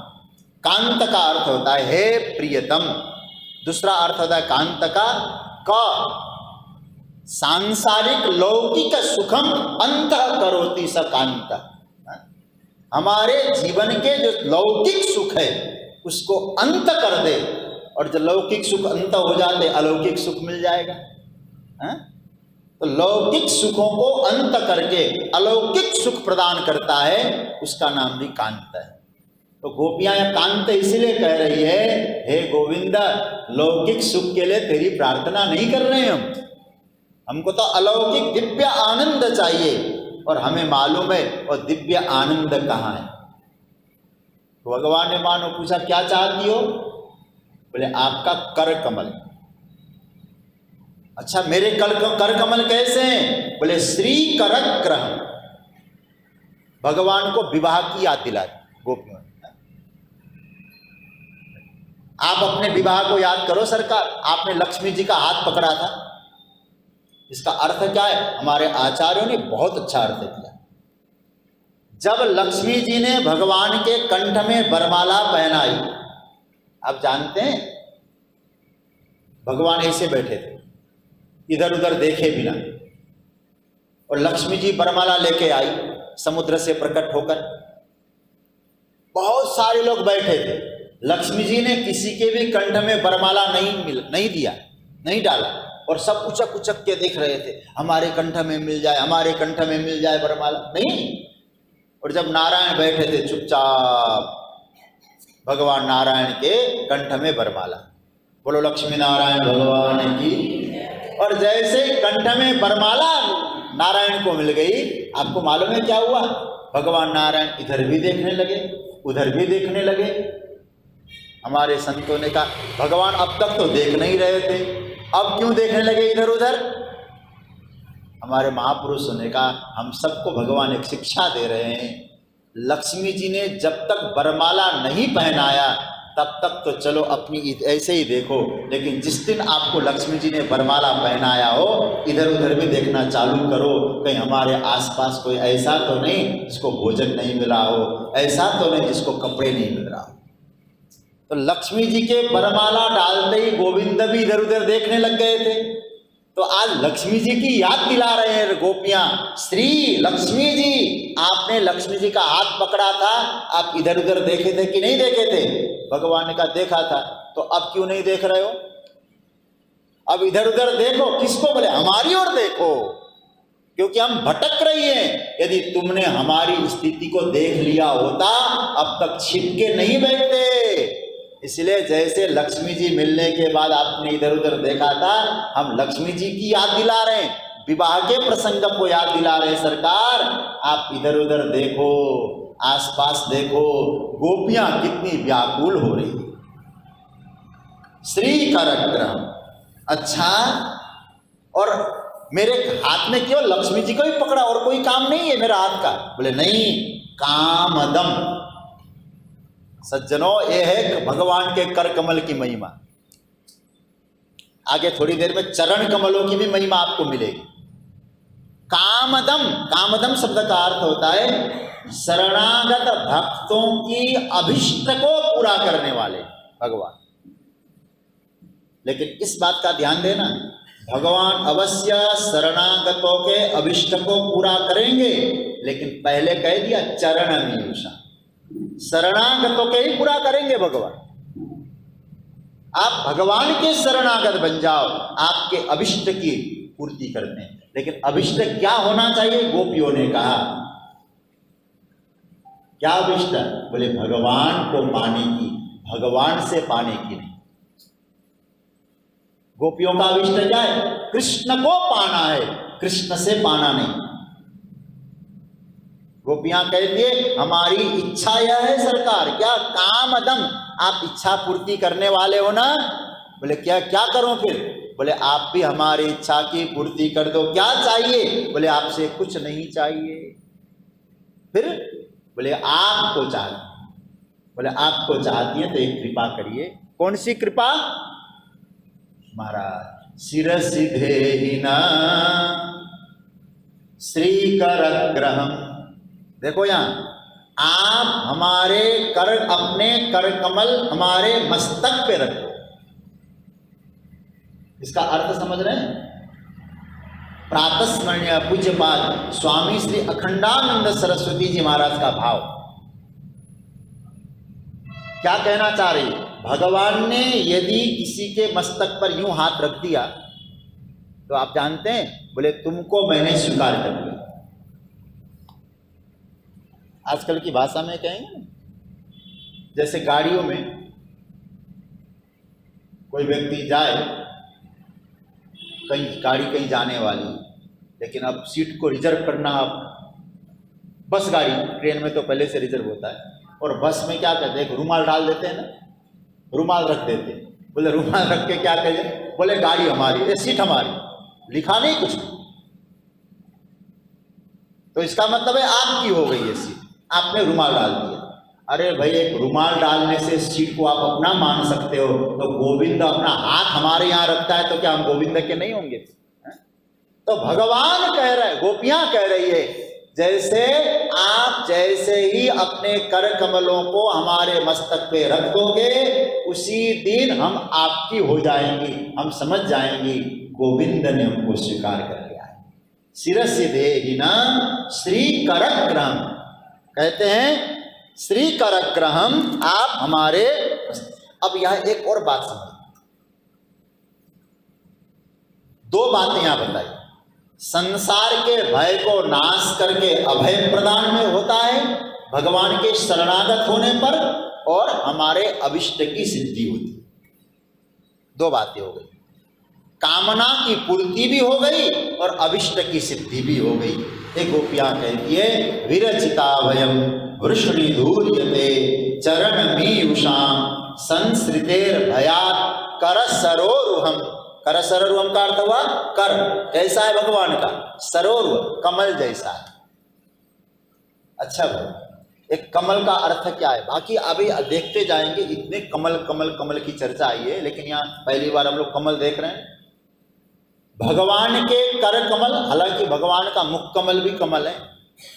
कांत का अर्थ होता है हे प्रियतम, दूसरा अर्थ होता है कांत का सांसारिक लौकिक सुखम अंत करोति स कांत। हमारे जीवन के जो लौकिक सुख है उसको अंत कर दे, और जब लौकिक सुख अंत हो जाते अलौकिक सुख मिल जाएगा। तो लौकिक सुखों को अंत करके अलौकिक सुख प्रदान करता है, उसका नाम भी कांत है। तो गोपियां कांत इसलिए कह रही है, हे गोविंद, लौकिक सुख के लिए तेरी प्रार्थना नहीं कर रहे हैं हमको तो अलौकिक दिव्य आनंद चाहिए, और हमें मालूम है और दिव्य आनंद कहाँ है। तो भगवान ने मानो पूछा क्या चाहती हो? बोले आपका कर कमल। अच्छा, मेरे कर कमल कैसे हैं? बोले श्री करग्रह, भगवान को विवाह की याद दिला गोपियों। आप अपने विवाह को याद करो सरकार, आपने लक्ष्मी जी का हाथ पकड़ा था। इसका अर्थ क्या है? हमारे आचार्यों ने बहुत अच्छा अर्थ दिया। जब लक्ष्मी जी ने भगवान के कंठ में वरमाला पहनाई, आप जानते हैं भगवान ऐसे बैठे थे, इधर उधर देखे बिना, और लक्ष्मी जी वरमाला लेके आई समुद्र से प्रकट होकर। बहुत सारे लोग बैठे थे, लक्ष्मी जी ने किसी के भी कंठ में वरमाला नहीं दिया, नहीं डाला, और सब उचक उचक के देख रहे थे हमारे कंठ में मिल जाए, हमारे कंठ में मिल जाए वरमाला। नहीं। और जब नारायण बैठे थे चुपचाप, भगवान नारायण के कंठ में वरमाला। बोलो लक्ष्मी नारायण भगवान की। और जैसे कंठ में वरमाला नारायण को मिल गई, आपको मालूम है क्या हुआ? भगवान नारायण इधर भी देखने लगे, उधर भी देखने लगे। हमारे संतों ने कहा भगवान अब तक तो देख नहीं रहे थे, अब क्यों देखने लगे इधर उधर? हमारे महापुरुषों ने कहा हम सबको भगवान एक शिक्षा दे रहे हैं, लक्ष्मी जी ने जब तक वरमाला नहीं पहनाया तब तक तो चलो अपनी ऐसे ही देखो, लेकिन जिस दिन आपको लक्ष्मी जी ने वरमाला पहनाया हो, इधर उधर भी देखना चालू करो, कहीं हमारे आसपास कोई ऐसा तो नहीं जिसको भोजन नहीं मिला हो, ऐसा तो नहीं जिसको कपड़े नहीं मिल रहा हो। तो लक्ष्मी जी के वरमाला डालते ही गोविंद भी इधर उधर देखने लग गए थे। तो आज लक्ष्मी जी की याद दिला रहे हैं गोपियां, श्री लक्ष्मी जी, आपने लक्ष्मी जी का हाथ पकड़ा था, आप इधर उधर देखे थे कि नहीं देखे थे? भगवान ने कहा देखा था। तो अब क्यों नहीं देख रहे हो? अब इधर उधर देखो। किसको? बोले हमारी ओर देखो, क्योंकि हम भटक रही हैं। यदि तुमने हमारी स्थिति को देख लिया होता अब तक छिप के नहीं बैठते। इसलिए जैसे लक्ष्मी जी मिलने के बाद आपने इधर उधर देखा था, हम लक्ष्मी जी की याद दिला रहे हैं, विवाह के प्रसंग को याद दिला रहे हैं। सरकार आप इधर उधर देखो, आसपास देखो, गोपियां कितनी व्याकुल हो रही। श्री करग्रह। अच्छा, और मेरे हाथ में केवल लक्ष्मी जी को ही पकड़ा और कोई काम नहीं है मेरा हाथ का? बोले नहीं, कामदम। सज्जनों, ये है भगवान के कर कमल की महिमा। आगे थोड़ी देर में चरण कमलों की भी महिमा आपको मिलेगी। कामदम, कामदम शब्द का अर्थ होता है शरणागत भक्तों की अभिष्ट को पूरा करने वाले भगवान। लेकिन इस बात का ध्यान देना, भगवान अवश्य शरणागतों के अभिष्ट को पूरा करेंगे, लेकिन पहले कह दिया चरण मीयूषा, शरणागतों के ही पूरा करेंगे भगवान। आप भगवान के शरणागत बन जाओ, आपके अभिष्ट की पूर्ति करते हैं। लेकिन अभिष्ट क्या होना चाहिए? गोपियों ने कहा क्या अभिष्ट? बोले भगवान को पाने की, भगवान से पाने की नहीं। गोपियों का अभिष्ट क्या है? कृष्ण को पाना है, कृष्ण से पाना नहीं। गोपियां कहती है हमारी इच्छा यह है सरकार। क्या? कामदम, आप इच्छा पूर्ति करने वाले हो ना? बोले क्या क्या करूं फिर? बोले आप भी हमारी इच्छा की पूर्ति कर दो। क्या चाहिए? बोले आपसे कुछ नहीं चाहिए। फिर बोले आपको चाहिए। बोले आपको चाहती है तो एक कृपा करिए, कौन सी कृपा? महाराज शिरसिधे न श्रीकर ग्रहम। देखो यहां, आप हमारे कर, अपने कर कमल हमारे मस्तक पे रखो। इसका अर्थ समझ रहे हैं? प्रातस्मरणीय पूज्यपाद स्वामी श्री अखंडानंद सरस्वती जी महाराज का भाव क्या कहना चाह रही? भगवान ने यदि किसी के मस्तक पर यूं हाथ रख दिया तो आप जानते हैं, बोले तुमको मैंने स्वीकार कर लिया। आजकल की भाषा में कहेंगे, जैसे गाड़ियों में कोई व्यक्ति जाए, कहीं गाड़ी कहीं जाने वाली, लेकिन अब सीट को रिजर्व करना, अब बस गाड़ी, ट्रेन में तो पहले से रिजर्व होता है, और बस में क्या करते हैं, रुमाल डाल देते हैं ना, रुमाल रख देते हैं। बोले रुमाल रख के क्या करें? बोले गाड़ी हमारी, ये सीट हमारी, लिखा नहीं कुछ। तो इसका मतलब है आपकी हो गई ये सीट, आपने रुमाल डाल दिया। अरे भाई, एक रुमाल डालने से सीट को आप अपना मान सकते हो, तो गोविंद अपना हाथ हमारे यहाँ रखता है तो क्या हम गोविंद के नहीं होंगे? तो भगवान कह रहे, गोपियां कह रही है, जैसे आप जैसे ही अपने कर कमलों को हमारे मस्तक पे रख दोगे, उसी दिन हम आपकी हो जाएंगी, हम समझ जाएंगी गोविंद ने हमको स्वीकार कर लिया है। शिरसिधेहिना श्री करग्रहम, कहते हैं श्री करग्रहम, आप हमारे। अब यह एक और बात समझ, दो बातें यहां बताई। संसार के भय को नाश करके अभय प्रदान में होता है भगवान के शरणागत होने पर, और हमारे अभिष्ट की सिद्धि होती है। दो बातें हो गई, कामना की पूर्ति भी हो गई और अभिष्ट की सिद्धि भी हो गई। एक गोपियां कहती है, विरचिता वयम वृष्णि धूर्यते चरण मीयुषाम संसृतेर भयात कर सरोरुहम। कर सरोरुहम का अर्थ हुआ कर कैसा है भगवान का? सरोरुह, कमल जैसा है। अच्छा भाई, एक कमल का अर्थ क्या है? बाकी अभी देखते जाएंगे, इतने कमल कमल कमल की चर्चा आई है, लेकिन यहाँ पहली बार हम लोग कमल देख रहे हैं। भगवान के कर कमल, हालांकि भगवान का मुख कमल भी कमल है,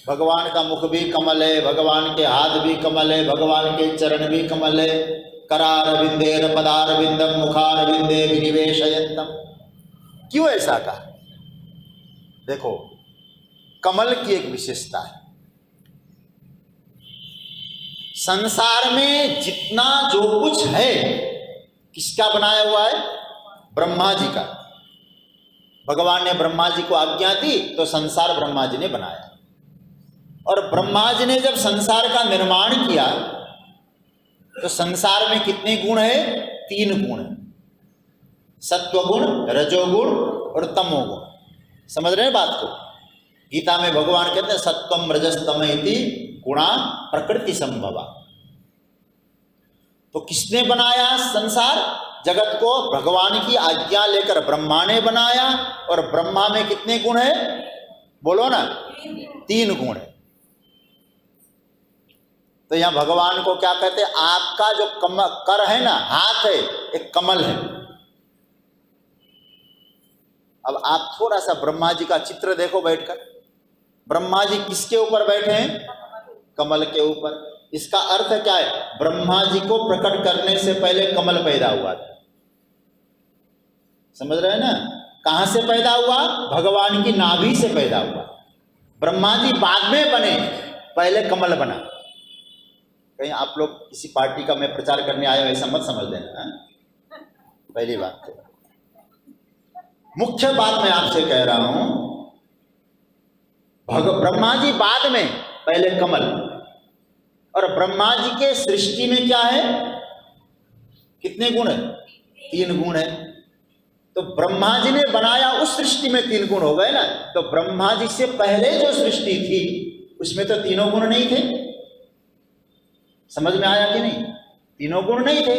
भगवान का मुख भी कमल है, भगवान के हाथ भी कमल है, भगवान के चरण भी कमल है। करारविंदेर पदारविंदम मुखारविंदे विनिवेशयन्तम। क्यों ऐसा कहा? देखो, कमल की एक विशेषता है, संसार में जितना जो कुछ है किसका बनाया हुआ है? ब्रह्मा जी का। भगवान ने ब्रह्मा जी को आज्ञा दी तो संसार ब्रह्मा जी ने बनाया, और ब्रह्मा जी ने जब संसार का निर्माण किया तो संसार में कितने गुण है? 3 गुण है, सत्वगुण, रजोगुण और तमोगुण। समझ रहे हैं बात को? गीता में भगवान कहते हैं सत्वम रजस्तम इति गुणा प्रकृति संभवा। तो किसने बनाया संसार जगत को? भगवान की आज्ञा लेकर ब्रह्मा ने बनाया, और ब्रह्मा में कितने गुण है? बोलो ना, 3 गुण है। तो यहां भगवान को क्या कहते हैं? आपका जो कर है ना, हाथ है, एक कमल है। अब आप थोड़ा सा ब्रह्मा जी का चित्र देखो बैठकर, ब्रह्मा जी किसके ऊपर बैठे हैं? कमल के ऊपर। इसका अर्थ क्या है? ब्रह्मा जी को प्रकट करने से पहले कमल पैदा हुआ था। समझ रहे हैं ना? कहां से पैदा हुआ? भगवान की नाभि से पैदा हुआ। ब्रह्मा जी बाद में बने, पहले कमल बना। कहीं आप लोग किसी पार्टी का मैं प्रचार करने आया ऐसा मत समझ लेना। पहली बात तो मुख्य बात मैं आपसे कह रहा हूं, ब्रह्मा जी बाद में, पहले कमल। और ब्रह्मा जी के सृष्टि में क्या है? कितने गुण है? 3 गुण है। तो ब्रह्मा जी ने बनाया, उस सृष्टि में 3 गुण हो गए ना। तो ब्रह्मा जी से पहले जो सृष्टि थी उसमें तो 3 गुण नहीं थे। समझ में आया कि नहीं? 3 गुण नहीं थे।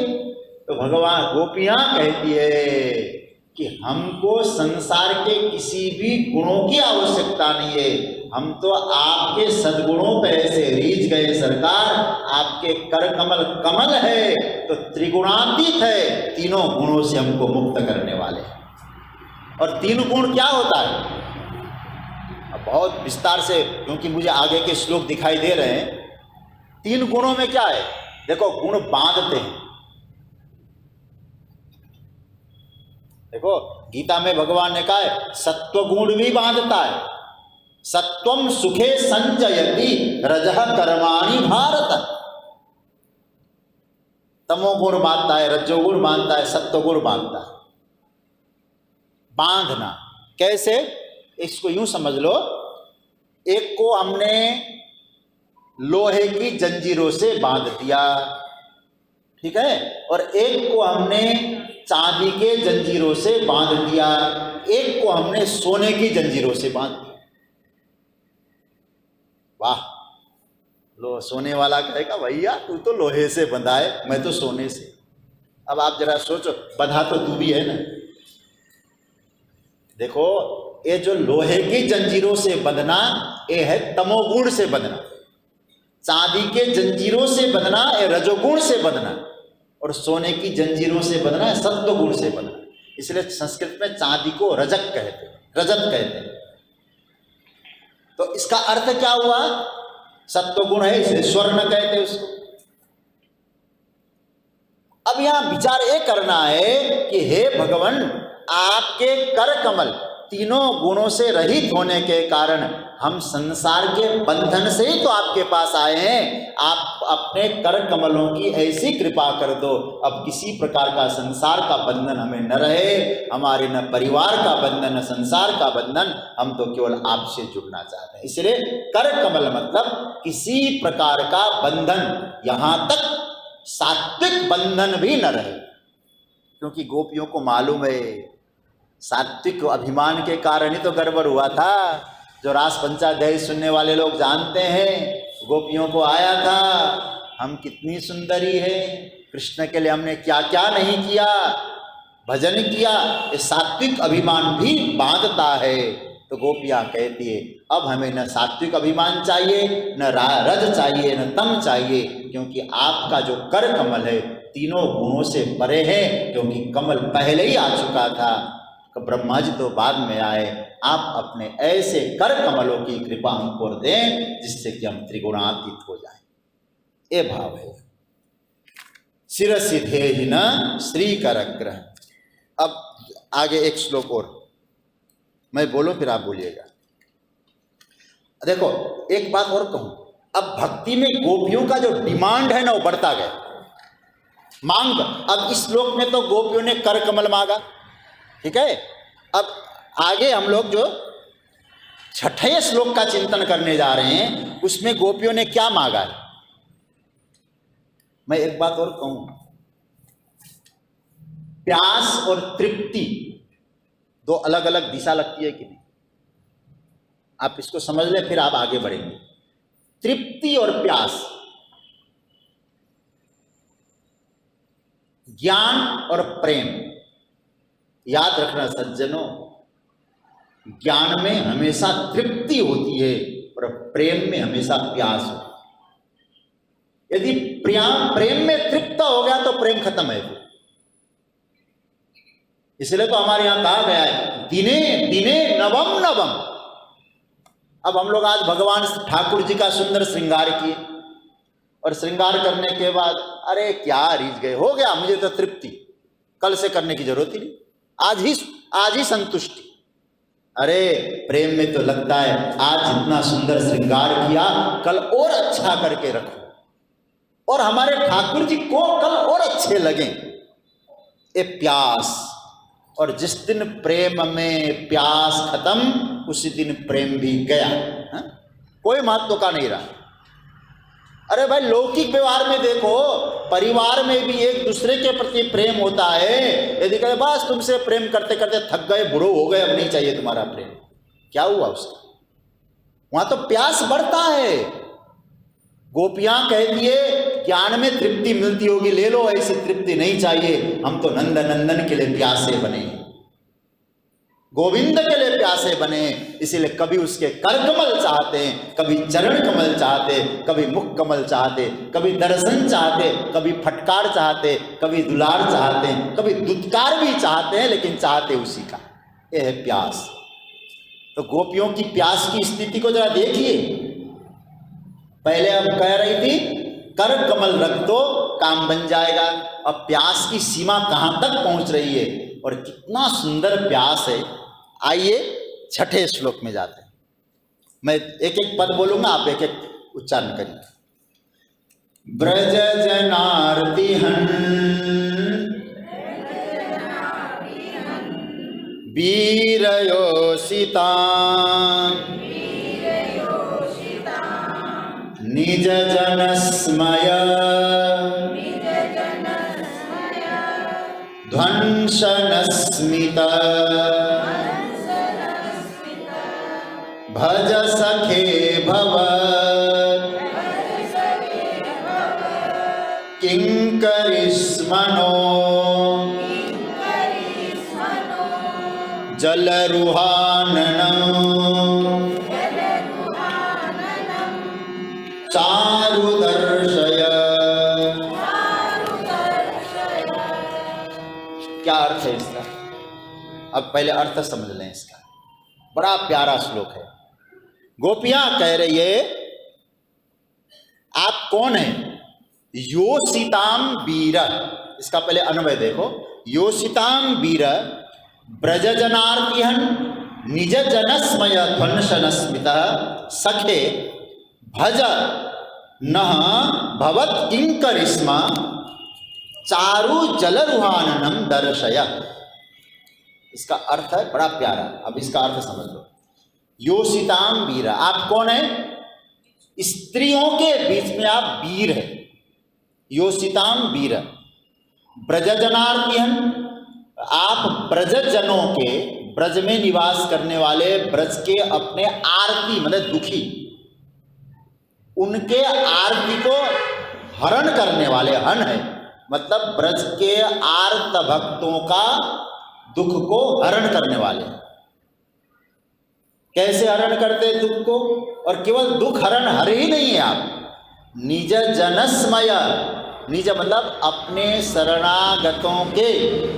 तो भगवान, गोपियां कहती है कि हमको संसार के किसी भी गुणों की आवश्यकता नहीं है, हम तो आपके सद्गुणों पे ऐसे रीझ गए सरकार, आपके कर कमल कमल है तो त्रिगुणातीत है, तीनों गुणों से हमको मुक्त करने वाले। और तीन गुण क्या होता है, अब बहुत विस्तार से, क्योंकि मुझे आगे के श्लोक दिखाई दे रहे हैं। तीन गुणों में क्या है, देखो गुण बांधते हैं। देखो गीता में भगवान ने कहा है सत्व गुण भी बांधता है, सत्वम सुखे संजयति रजः कर्माणि भारत। तमोगुण बांधता है, रजोगुण बांधता है, सत्वगुण बांधता है। बांधना कैसे, इसको यूं समझ लो, एक को हमने लोहे की जंजीरों से बांध दिया, ठीक है, और एक को हमने चांदी के जंजीरों से बांध दिया, एक को हमने सोने की जंजीरों से बांध दिया। वाह, लो सोने वाला कहेगा भैया तू तो लोहे से बंधा है, मैं तो सोने से। अब आप जरा सोचो, बंधा तो तू भी है ना। देखो ये जो लोहे की जंजीरों से बंधना, ये है तमोगुण से बंधना। चांदी के जंजीरों से बंधना ये रजोगुण से बंधना, और सोने की जंजीरों से बंधना है सत्वगुण से बंधना। इसलिए संस्कृत में चांदी को रजत कहते हैं, रजत कहते हैं। तो इसका अर्थ क्या हुआ, सत्वगुण है इसलिए स्वर्ण कहते हैं उसको। अब यहां विचार ये करना है कि हे भगवान, आपके कर कमल तीनों गुणों से रहित होने के कारण हम संसार के बंधन से ही तो आपके पास आए हैं। आप अपने कर कमलों की ऐसी कृपा कर दो, अब किसी प्रकार का संसार का बंधन हमें न रहे, हमारे न परिवार का बंधन न संसार का बंधन, हम तो केवल आपसे जुड़ना चाहते हैं। इसलिए कर कमल मतलब किसी प्रकार का बंधन, यहां तक सात्विक बंधन भी न रहे, क्योंकि गोपियों को मालूम है सात्विक अभिमान के कारण ही तो गड़बड़ हुआ था। जो रास पंचाध्यायी सुनने वाले लोग जानते हैं, गोपियों को आया था हम कितनी सुंदरी है, कृष्ण के लिए हमने क्या क्या नहीं किया, भजन किया। ये सात्विक अभिमान भी बांधता है। तो गोपियां कहती है अब हमें न सात्विक अभिमान चाहिए, न रज चाहिए, न तम चाहिए, क्योंकि आपका जो कर कमल है तीनों गुणों से परे है। क्योंकि कमल पहले ही आ चुका था, ब्रह्मा जी तो बाद में आए। आप अपने ऐसे कर कमलों की कृपा हमको दें जिससे कि हम त्रिगुणातीत हो जाएं। ये भाव है। शिरसिधे ही न श्री करग्रह। अब आगे एक श्लोक और मैं बोलूं फिर आप बोलिएगा। देखो एक बात और कहूं, अब भक्ति में गोपियों का जो डिमांड है ना वो बढ़ता गया, मांग। अब इस श्लोक में तो गोपियों ने कर कमल मांगा, ठीक है। अब आगे हम लोग जो छठे श्लोक का चिंतन करने जा रहे हैं उसमें गोपियों ने क्या मांगा है। मैं एक बात और कहूं, प्यास और तृप्ति दो अलग अलग दिशा लगती है कि नहीं, आप इसको समझ लें फिर आप आगे बढ़ेंगे। तृप्ति और प्यास, ज्ञान और प्रेम, याद रखना सज्जनों, ज्ञान में हमेशा तृप्ति होती है और प्रेम में हमेशा प्यास होती है। यदि प्रेम में तृप्त हो गया तो प्रेम खत्म है। इसलिए तो हमारे यहां कहा गया है दिने दिने नवम नवम। अब हम लोग आज भगवान ठाकुर जी का सुंदर श्रृंगार किए और श्रृंगार करने के बाद अरे क्या रीझ गए, हो गया मुझे तो तृप्ति, कल से करने की जरूरत ही नहीं, आज ही संतुष्टि। अरे प्रेम में तो लगता है आज जितना सुंदर श्रृंगार किया कल और अच्छा करके रखो और हमारे ठाकुर जी को कल और अच्छे लगे। ये प्यास, और जिस दिन प्रेम में प्यास खत्म उसी दिन प्रेम भी गया, हा? कोई महत्व का नहीं रहा। अरे भाई लौकिक व्यवहार में देखो, परिवार में भी एक दूसरे के प्रति प्रेम होता है। यदि कहे बस तुमसे प्रेम करते करते थक गए, बूढ़ो हो गए, अब नहीं चाहिए तुम्हारा प्रेम, क्या हुआ उसका? वहां तो प्यास बढ़ता है। गोपियां कहती है ज्ञान में तृप्ति मिलती होगी, ले लो, ऐसी तृप्ति नहीं चाहिए, हम तो नंद नंदन के लिए प्यासे बने। गोविंद के लिए प्यासे बने, इसीलिए कभी उसके कर कमल चाहते हैं, कभी चरण कमल चाहते, कभी मुख कमल चाहते, कभी दर्शन चाहते, कभी फटकार चाहते, कभी दुलार चाहते हैं, कभी दुत्कार भी चाहते हैं, लेकिन चाहते उसी का। यह है प्यास। तो गोपियों की प्यास की स्थिति को जरा देखिए। पहले अब कह रही थी कर कमल रख दो काम बन जाएगा, अब प्यास की सीमा कहां तक पहुंच रही है और कितना सुंदर प्यास है। आइए छठे श्लोक में जाते हैं। मैं एक एक पद बोलूंगा, आप एक एक उच्चारण करिए। ब्रज जनार्तिहन वीरयोषिता निज जनस्मय ध्वंसनस्मित भज सखे भवत् किंकरिष्मनो जलरुहाननम् चारुदर्शय। क्या अर्थ है इसका? अब पहले अर्थ समझ लें इसका। बड़ा प्यारा श्लोक है। गोपियां कह रही है आप कौन हैं? योषिताम वीर। इसका पहले अन्वय देखो। योषिताम वीर ब्रजजनार्तिहन निज जनस्मय ध्वंसनस्मित सखे भज नः भवत् किंकरिष्मा चारु जलरुहाननम दर्शय। इसका अर्थ है बड़ा प्यारा। अब इसका अर्थ समझ लो। योषिताम वीर, आप कौन है? स्त्रियों के बीच में आप वीर है। योषिताम वीर ब्रजजनार्तिहन, आप ब्रजजनों के, ब्रज में निवास करने वाले, ब्रज के अपने आरती मतलब दुखी, उनके आरती को हरण करने वाले, हन है मतलब ब्रज के आर्त भक्तों का दुख को हरण करने वाले। कैसे हरण करते दुख को? और केवल दुख हरण हर ही नहीं है आप, निज जनस्मय, निज मतलब अपने शरणागतों के,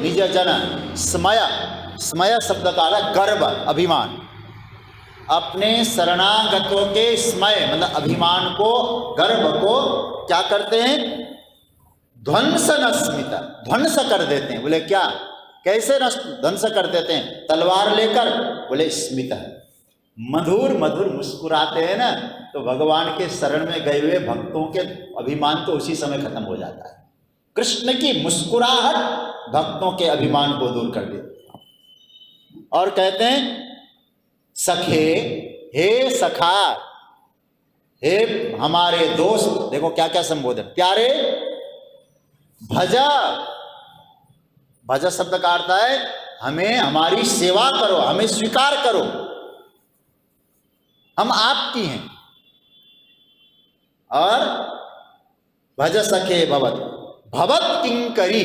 निज जन स्मय, स्मय शब्द का अर्थ गर्व, अभिमान, अपने शरणागतों के स्मय मतलब अभिमान को, गर्व को क्या करते हैं? ध्वंस नस्मित, ध्वंस कर देते हैं। बोले क्या, कैसे ध्वंस कर देते हैं? तलवार लेकर। बोले स्मित, मधुर मधुर मुस्कुराते हैं ना, तो भगवान के शरण में गए हुए भक्तों के अभिमान तो उसी समय खत्म हो जाता है। कृष्ण की मुस्कुराहट भक्तों के अभिमान को दूर कर देती है। और कहते हैं सखे, हे सखा, हे हमारे दोस्त। देखो क्या क्या संबोधन, प्यारे, भजा, भजा शब्द का अर्थ है हमें, हमारी सेवा करो, हमें स्वीकार करो, हम आपकी हैं। और भज सखे भवत, भवत किंकरी,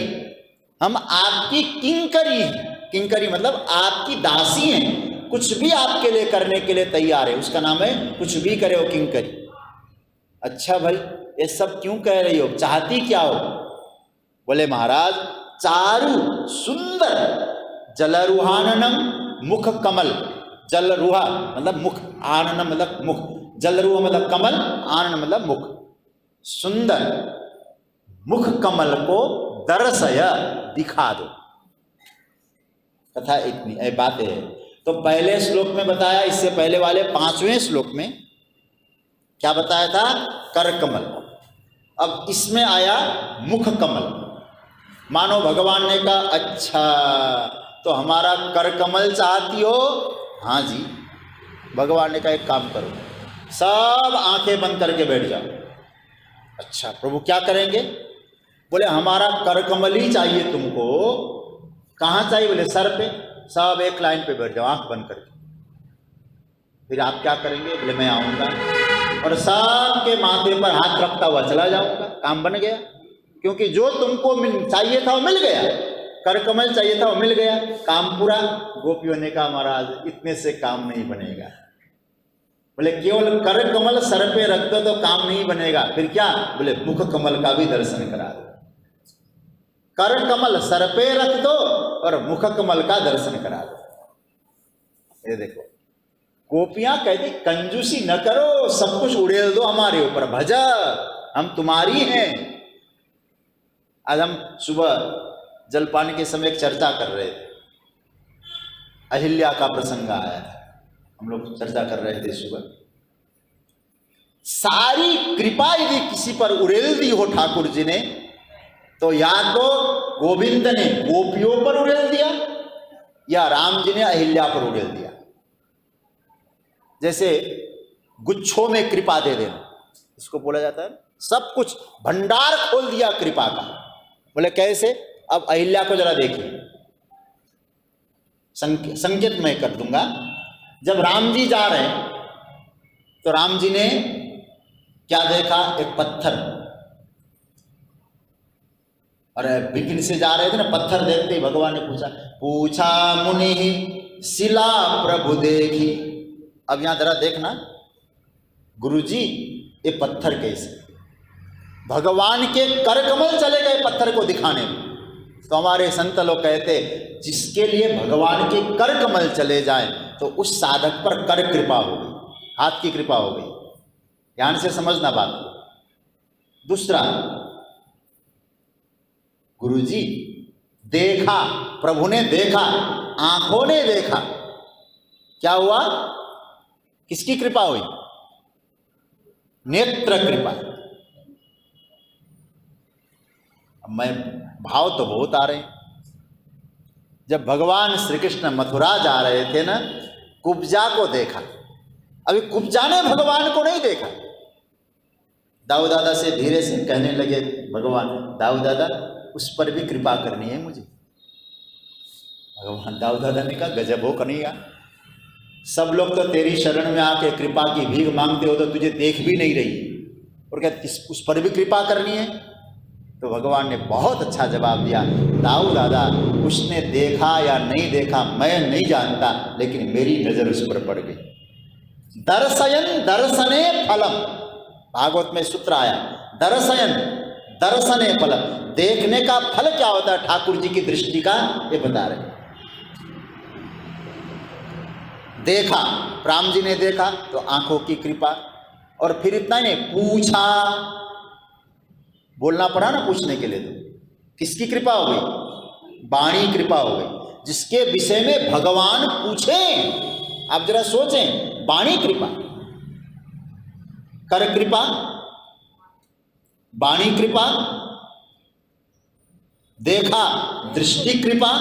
हम आपकी किंकरी हैं। किंकरी मतलब आपकी दासी हैं, कुछ भी आपके लिए करने के लिए तैयार है, उसका नाम है कुछ भी करे हो किंकरी। अच्छा भाई ये सब क्यों कह रही हो, चाहती क्या हो? बोले महाराज चारु सुंदर जलरुहाननम मुख कमल, जलरुहा मतलब मुख, आननम मतलब मुख, जलरुहा मतलब कमल, आनन मतलब मुख, सुंदर मुख कमल को दर्शय, दिखा दो। कथा इतनी बात है। तो पहले श्लोक में बताया, इससे पहले वाले 5वें श्लोक में क्या बताया था? कर कमल। अब इसमें आया मुख कमल। मानो भगवान ने कहा अच्छा तो हमारा कर कमल चाहती हो? हाँ जी। भगवान ने कहा एक काम करो, सब आंखें बंद करके बैठ जाओ। अच्छा प्रभु क्या करेंगे? बोले हमारा कर कमल ही चाहिए तुमको। कहाँ चाहिए? बोले सर पे। सब एक लाइन पे बैठ जाओ आंख बंद करके। फिर आप क्या करेंगे? बोले मैं आऊँगा और सबके माथे पर हाथ रखता हुआ चला जाऊँगा। काम बन गया, क्योंकि जो तुमको चाहिए था वो मिल गया। कर कमल चाहिए था, वो मिल गया, काम पूरा। गोपियों ने कहा महाराज इतने से काम नहीं बनेगा। बोले केवल कर कमल सर पे रख दो तो काम नहीं बनेगा, फिर क्या? बोले मुख कमल का भी दर्शन करा दो। कर कमल सर पे रख दो और मुख कमल का दर्शन करा दो। ये देखो गोपियां कहती कंजूसी न करो, सब कुछ उड़ेल दो हमारे ऊपर, भजा हम तुम्हारी हैं। आज हम सुबह जलपान के समय एक चर्चा कर रहे थे, अहिल्या का प्रसंग आया था, हम लोग चर्चा कर रहे थे सुबह। सारी कृपा यदि किसी पर उड़ेल दी हो ठाकुर जी ने, तो या तो गोविंद ने गोपियों पर उड़ेल दिया या राम जी ने अहिल्या पर उड़ेल दिया। जैसे गुच्छों में कृपा दे देना, इसको बोला जाता है, सब कुछ भंडार खोल दिया कृपा का। बोले कैसे? अब अहिल्या को जरा देखिए, संकेत मैं कर दूंगा। जब राम जी जा रहे हैं तो राम जी ने क्या देखा? एक पत्थर। अरे बिपिन से जा रहे थे ना, पत्थर देखते ही भगवान ने पूछा मुनि शिला प्रभु देखी। अब यहां जरा देखना गुरुजी, ये पत्थर कैसे? भगवान के कर कमल चले गए पत्थर को दिखाने में। तो हमारे संत लोग कहते जिसके लिए भगवान के कर कमल चले जाए तो उस साधक पर कर कृपा हो गई, हाथ की कृपा हो गई। ध्यान से समझना बात। दूसरा, गुरुजी देखा, प्रभु ने देखा, आंखों ने देखा। क्या हुआ? किसकी कृपा हुई? नेत्र कृपा। अब मैं भाव तो बहुत आ रहे हैं। जब भगवान श्री कृष्ण मथुरा जा रहे थे ना, कुब्जा को देखा। अभी कुब्जा ने भगवान को नहीं देखा। दाऊ दादा से धीरे से कहने लगे भगवान, दाऊ दादा उस पर भी कृपा करनी है मुझे। भगवान दाऊ दादा ने कहा गजब हो कन्हैया, सब लोग तो तेरी शरण में आके कृपा की भीख मांगते हो, तो तुझे देख भी नहीं रही, और क्या उस पर भी कृपा करनी है? तो भगवान ने बहुत अच्छा जवाब दिया, दाऊ दादा उसने देखा या नहीं देखा मैं नहीं जानता, लेकिन मेरी नजर उस पर पड़ गई। दर्शयन दर्शने फलम, भागवत में सूत्र आया, दर्शयन दर्शने फलम। देखने का फल क्या होता है ठाकुर जी की दृष्टि का, ये बता रहे। देखा, राम जी ने देखा तो आंखों की कृपा, और फिर इतना नहीं, पूछा, बोलना पड़ा ना पूछने के लिए, तो किसकी कृपा हो गई? वाणी कृपा हो गई। जिसके विषय में भगवान पूछे, आप जरा सोचें, वाणी कृपा, कर कृपा, वाणी कृपा, देखा दृष्टि कृपा।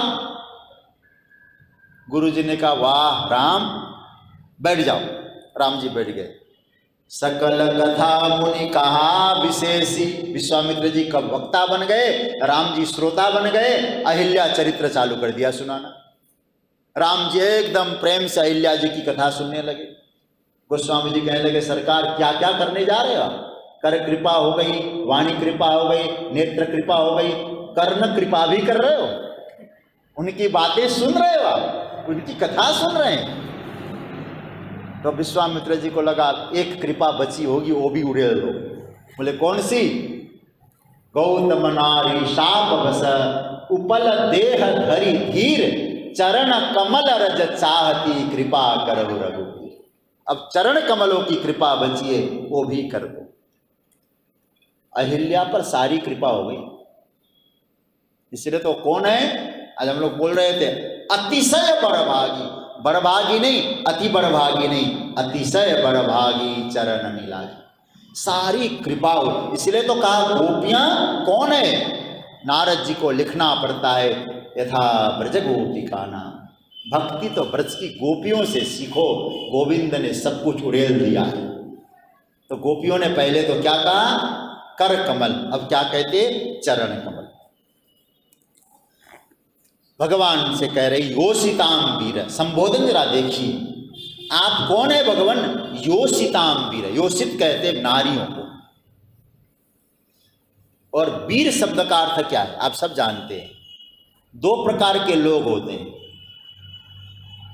गुरु जी ने कहा वाह राम, बैठ जाओ। राम जी बैठ गए। सकल कथा मुनि कहा विशेषी, विश्वामित्र जी कब वक्ता बन गए, राम जी श्रोता बन गए। अहिल्या चरित्र चालू कर दिया सुनाना। राम जी एकदम प्रेम से अहिल्या जी की कथा सुनने लगे। गोस्वामी जी कहने लगे सरकार क्या क्या करने जा रहे हो? कर कृपा हो गई, वाणी कृपा हो गई, नेत्र कृपा हो गई, कर्ण कृपा भी कर रहे हो, उनकी बातें सुन रहे हो, आप उनकी कथा सुन रहे हैं। तो विश्वामित्र जी को लगा एक कृपा बची होगी, वो भी उड़ेल दो। बोले कौन सी? गौतम नारी शाप बस उपल देह धरी धीर, चरण कमल रज चाहती कृपा करो रघुवीर। अब चरण कमलों की कृपा बची है, वो भी कर दो। अहिल्या पर सारी कृपा हो गई। इसलिए तो कौन है, आज हम लोग बोल रहे थे अतिशय बड़भागी, बड़भागी नहीं, अति बड़भागी नहीं, अतिशय बड़भागी चरण मिलागी। सारी कृपा हो। इसलिए तो कहा गोपियां कौन है? नारद जी को लिखना पड़ता है यथा ब्रज गोपिका नाम। भक्ति तो ब्रज की गोपियों से सीखो। गोविंद ने सब कुछ उड़ेल दिया है। तो गोपियों ने पहले तो क्या कहा? कर कमल। अब क्या कहते? चरण कमल। भगवान से कह रही योषिताम वीर, संबोधन जरा देखिए, आप कौन है भगवान? योषिताम वीर। योषित कहते नारियों को, और वीर शब्द का अर्थ क्या है आप सब जानते हैं। दो प्रकार के लोग होते हैं।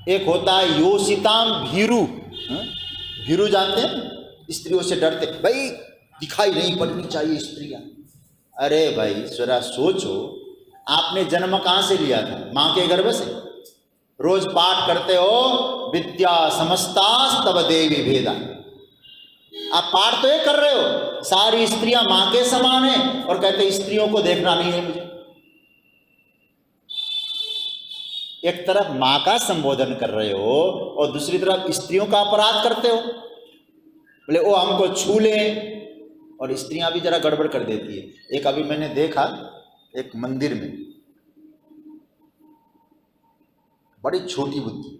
एक होता है योषिताम भीरू। भीरू जानते हैं, स्त्रियों से डरते, भाई दिखाई नहीं पड़नी चाहिए स्त्रियां। अरे भाई जरा सोचो, आपने जन्म कहाँ से लिया था? माँ के गर्भ से। रोज पाठ करते हो, विद्या समस्तास्तव देवी भेदा। आप पाठ तो ये कर रहे हो, सारी स्त्रियां माँ के समान हैं, और कहते स्त्रियों को देखना नहीं है मुझे। एक तरफ माँ का संबोधन कर रहे हो और दूसरी तरफ स्त्रियों का अपराध करते हो। बोले वो हमको छू ले, और स्त्रियां भी जरा गड़बड़ कर देती है। एक अभी मैंने देखा एक मंदिर में, बड़ी छोटी बुद्धि,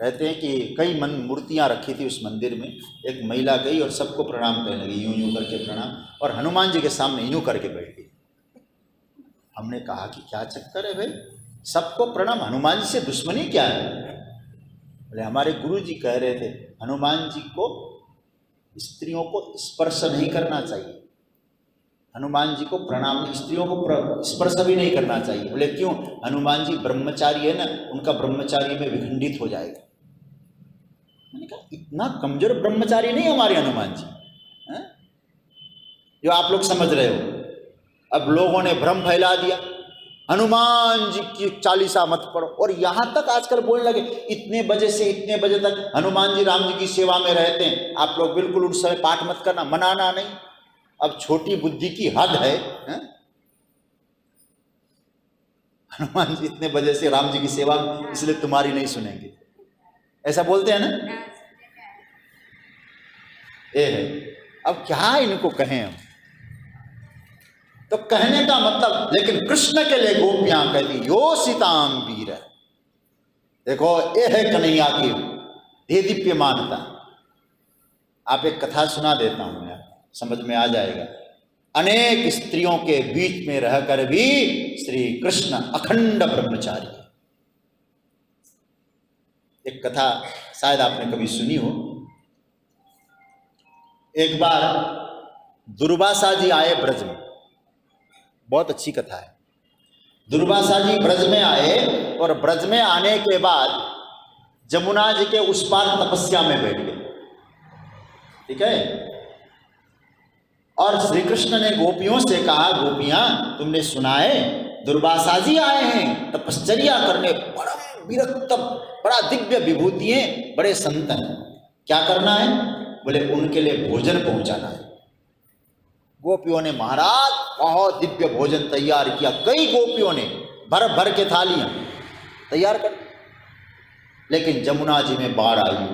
कहते हैं कि कई मूर्तियां रखी थी उस मंदिर में। एक महिला गई और सबको प्रणाम करने लगी, यूं यूं करके प्रणाम, और हनुमान जी के सामने यूं करके बैठ गई। हमने कहा कि क्या चक्कर है भाई, सबको प्रणाम, हनुमान जी से दुश्मनी क्या है? बोले हमारे गुरु जी कह रहे थे हनुमान जी को स्त्रियों को स्पर्श नहीं करना चाहिए, हनुमान जी को प्रणाम, स्त्रियों को स्पर्श भी नहीं करना चाहिए। बोले क्यों? हनुमान जी ब्रह्मचारी है ना, उनका ब्रह्मचारी में विखंडित हो जाएगा। मैंने कहा इतना कमजोर ब्रह्मचारी नहीं हमारे हनुमान जी है? जो आप लोग समझ रहे हो। अब लोगों ने भ्रम फैला दिया, हनुमान जी की चालीसा मत पढ़ो, और यहां तक आजकल बोलने लगे इतने बजे से इतने बजे तक हनुमान जी राम जी की सेवा में रहते हैं, आप लोग बिल्कुल उस समय पाठ मत करना, मनाना नहीं। अब छोटी बुद्धि की हद है? हनुमान जी इतने बजे से राम जी की सेवा, इसलिए तुम्हारी नहीं सुनेंगे, ऐसा बोलते हैं ना। ये है। अब क्या इनको कहें हम? तो कहने का मतलब, लेकिन कृष्ण के लिए गोपियां कहती योषिताम वीर। देखो ये है कन्हैया की देदीप्यमानता। आप एक कथा सुना देता हूं यार, समझ में आ जाएगा। अनेक स्त्रियों के बीच में रहकर भी श्री कृष्ण अखंड ब्रह्मचारी। एक कथा शायद आपने कभी सुनी हो। एक बार दुर्वासा जी आए ब्रज में, बहुत अच्छी कथा है। दुर्वासा जी ब्रज में आए, और ब्रज में आने के बाद जमुना जी के उस पार तपस्या में बैठ गए, ठीक है। और श्री कृष्ण ने गोपियों से कहा, गोपियां तुमने सुना है दुर्वासा जी आए हैं तपश्चर्या करने, बड़ा विरक्त, बड़ा दिव्य विभूति है, बड़े संत हैं, क्या करना है? बोले उनके लिए भोजन पहुंचाना है। गोपियों ने महाराज बहुत दिव्य भोजन तैयार किया, कई गोपियों ने भर भर के थालियां तैयार कर, लेकिन जमुना जी में बाढ़ आई,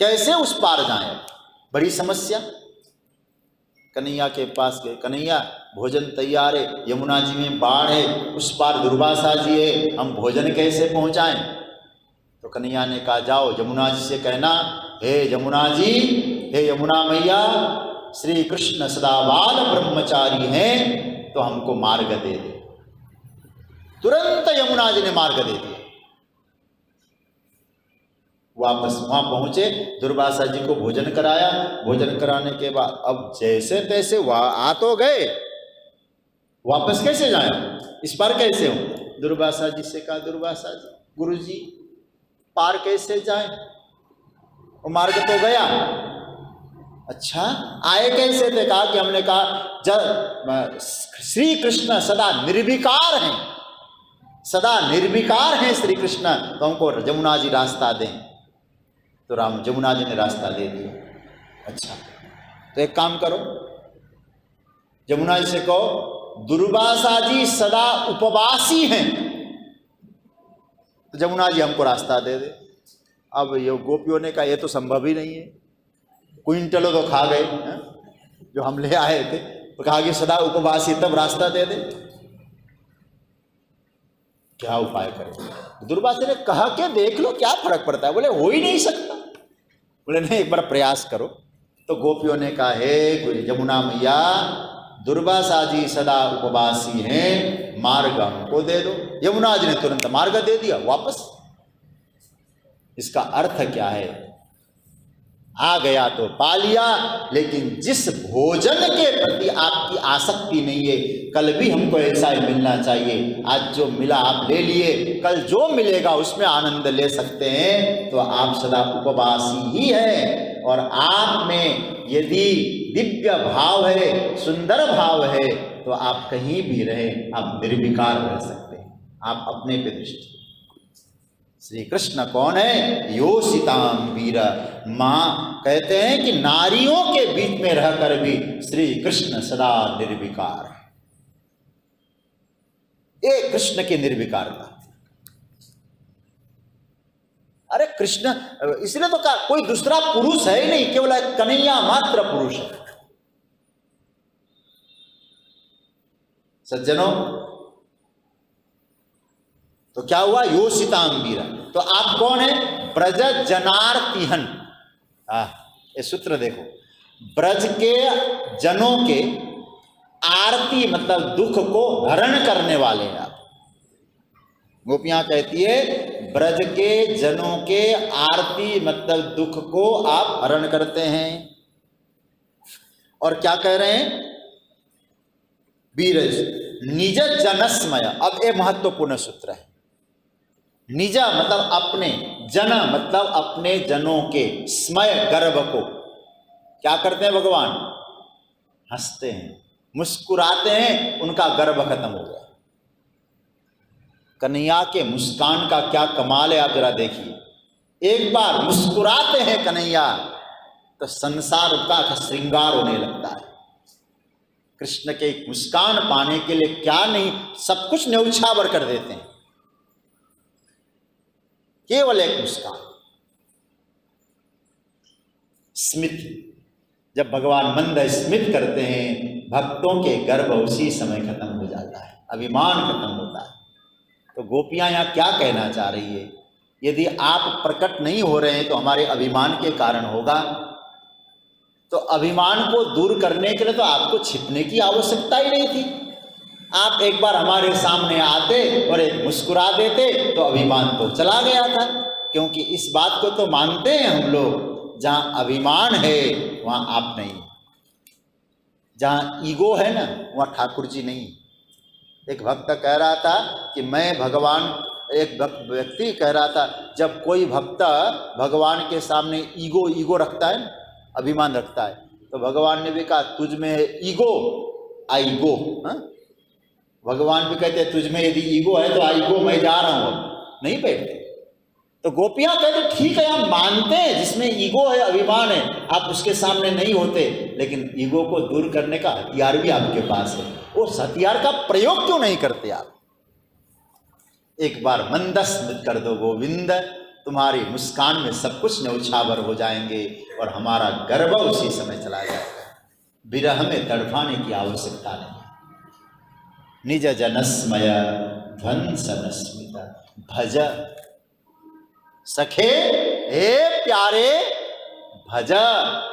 कैसे उस पार जाएं? बड़ी समस्या। कन्हैया के पास गए, कन्हैया भोजन तैयार है, यमुना जी में बाढ़ है, उस पार दुर्वासा जी है, हम भोजन कैसे पहुंचाएं? तो कन्हैया ने कहा जाओ जमुना जी से कहना, हे जमुना जी, हे यमुना मैया, श्री कृष्ण सदाबाल ब्रह्मचारी हैं, तो हमको मार्ग दे दे। तुरंत यमुना जी ने मार्ग दे दिया। वापस वहां पहुंचे, दुर्वासा जी को भोजन कराया, भोजन कराने के बाद अब जैसे तैसे वहां आ तो गए, वापस कैसे जाए, इस पार कैसे हो? दुर्वासा जी से कहा, दुर्वासा जी, गुरु जी पार कैसे जाए? वो मार्ग तो गया। अच्छा आए कैसे थे? कहा कि हमने कहा जब श्री कृष्ण सदा निर्विकार हैं, सदा निर्विकार हैं श्री कृष्ण, तो हमको जमुना जी रास्ता दें। तो राम जमुना जी ने रास्ता दे दिया। अच्छा तो एक काम करो, जमुना जी से कहो दुर्वासा जी सदा उपवासी हैं, तो जमुना जी हमको रास्ता दे दे। अब ये गोपियों ने कहा ये तो संभव ही नहीं है, क्विंटलों तो खा गए जो हम ले आए थे, तो कहा कि सदा उपवासी तब रास्ता दे दे। क्या उपाय करें? दुर्वासा ने कहा कि देख लो क्या फर्क पड़ता है। बोले हो ही नहीं सकता। बोले नहीं एक बार प्रयास करो। तो गोपियों ने कहा हे जमुना मैया, दुर्वासा जी सदा उपवासी हैं, मार्ग हमको दे दो। यमुना जी ने तुरंत मार्ग दे दिया वापस। इसका अर्थ क्या है? आ गया तो पा लिया, लेकिन जिस भोजन के प्रति आपकी आसक्ति नहीं है, कल भी हमको ऐसा ही मिलना चाहिए, आज जो मिला आप ले लिए, कल जो मिलेगा उसमें आनंद ले सकते हैं, तो आप सदा उपवासी ही हैं। और आप में यदि दिव्य भाव है, सुंदर भाव है, तो आप कहीं भी रहे, आप निर्विकार रह सकते हैं, आप अपने पे दृष्टि। श्री कृष्ण कौन है? योषिताम वीर। मां कहते हैं कि नारियों के बीच में रहकर भी श्री कृष्ण सदा निर्विकार है। ये कृष्ण की निर्विकारता। अरे कृष्ण, इसलिए तो कहा कोई दूसरा पुरुष है ही नहीं, केवल कन्हैया मात्र पुरुष है। सज्जनों, तो क्या हुआ? योषिताम वीर। तो आप कौन है? ब्रज जनार्तिहन। ये सूत्र देखो, ब्रज के जनों के आरती मतलब दुख को हरण करने वाले हैं आप। गोपियां कहती है ब्रज के जनों के आरती मतलब दुख को आप हरण करते हैं। और क्या कह रहे हैं? वीर निज जनस्मय। अब ये महत्वपूर्ण सूत्र है। निज मतलब अपने, जन मतलब अपने जनों के, स्मय गर्भ को क्या करते हैं भगवान? हंसते हैं, मुस्कुराते हैं, उनका गर्भ खत्म हो गया। कन्हैया के मुस्कान का क्या कमाल है, आप जरा देखिए। एक बार मुस्कुराते हैं कन्हैया तो संसार का श्रृंगार होने लगता है। कृष्ण के मुस्कान पाने के लिए क्या नहीं, सब कुछ न्यौछावर कर देते हैं, केवल एक मुस्कान। स्मित, जब भगवान मंद स्मित करते हैं, भक्तों के गर्भ उसी समय खत्म हो जाता है, अभिमान खत्म होता है। तो गोपियां यहां क्या कहना चाह रही है? यदि आप प्रकट नहीं हो रहे हैं तो हमारे अभिमान के कारण होगा। तो अभिमान को दूर करने के लिए तो आपको छिपने की आवश्यकता ही नहीं थी। आप एक बार हमारे सामने आते और एक मुस्कुरा देते तो अभिमान तो चला गया था। क्योंकि इस बात को तो मानते हैं हम लोग, जहां अभिमान है वहां आप नहीं, जहां ईगो है ना वहां ठाकुर जी नहीं। एक भक्त कह रहा था कि मैं भगवान, एक व्यक्ति कह रहा था, जब कोई भक्त भगवान के सामने ईगो रखता है, अभिमान रखता है, तो भगवान ने भी कहा तुझ में है ईगो, आई गो। भगवान भी कहते हैं तुझ में यदि ईगो है तो आई गो, मैं जा रहा हूं, नहीं बैठते। तो गोपियां कहते ठीक है, हम मानते हैं जिसमें ईगो है, अभिमान है, आप उसके सामने नहीं होते, लेकिन ईगो को दूर करने का हथियार भी आपके पास है, उस हथियार का प्रयोग क्यों नहीं करते आप? एक बार मंदस्मित कर दो गोविंद, तुम्हारी मुस्कान में सब कुछ न्यौछावर हो जाएंगे और हमारा गर्व उसी समय चला जाएगा। विरह में तड़फाने की आवश्यकता नहीं। निज जनस्मय ध्वंसनस्मिता भज सखे हे प्यारे, भज।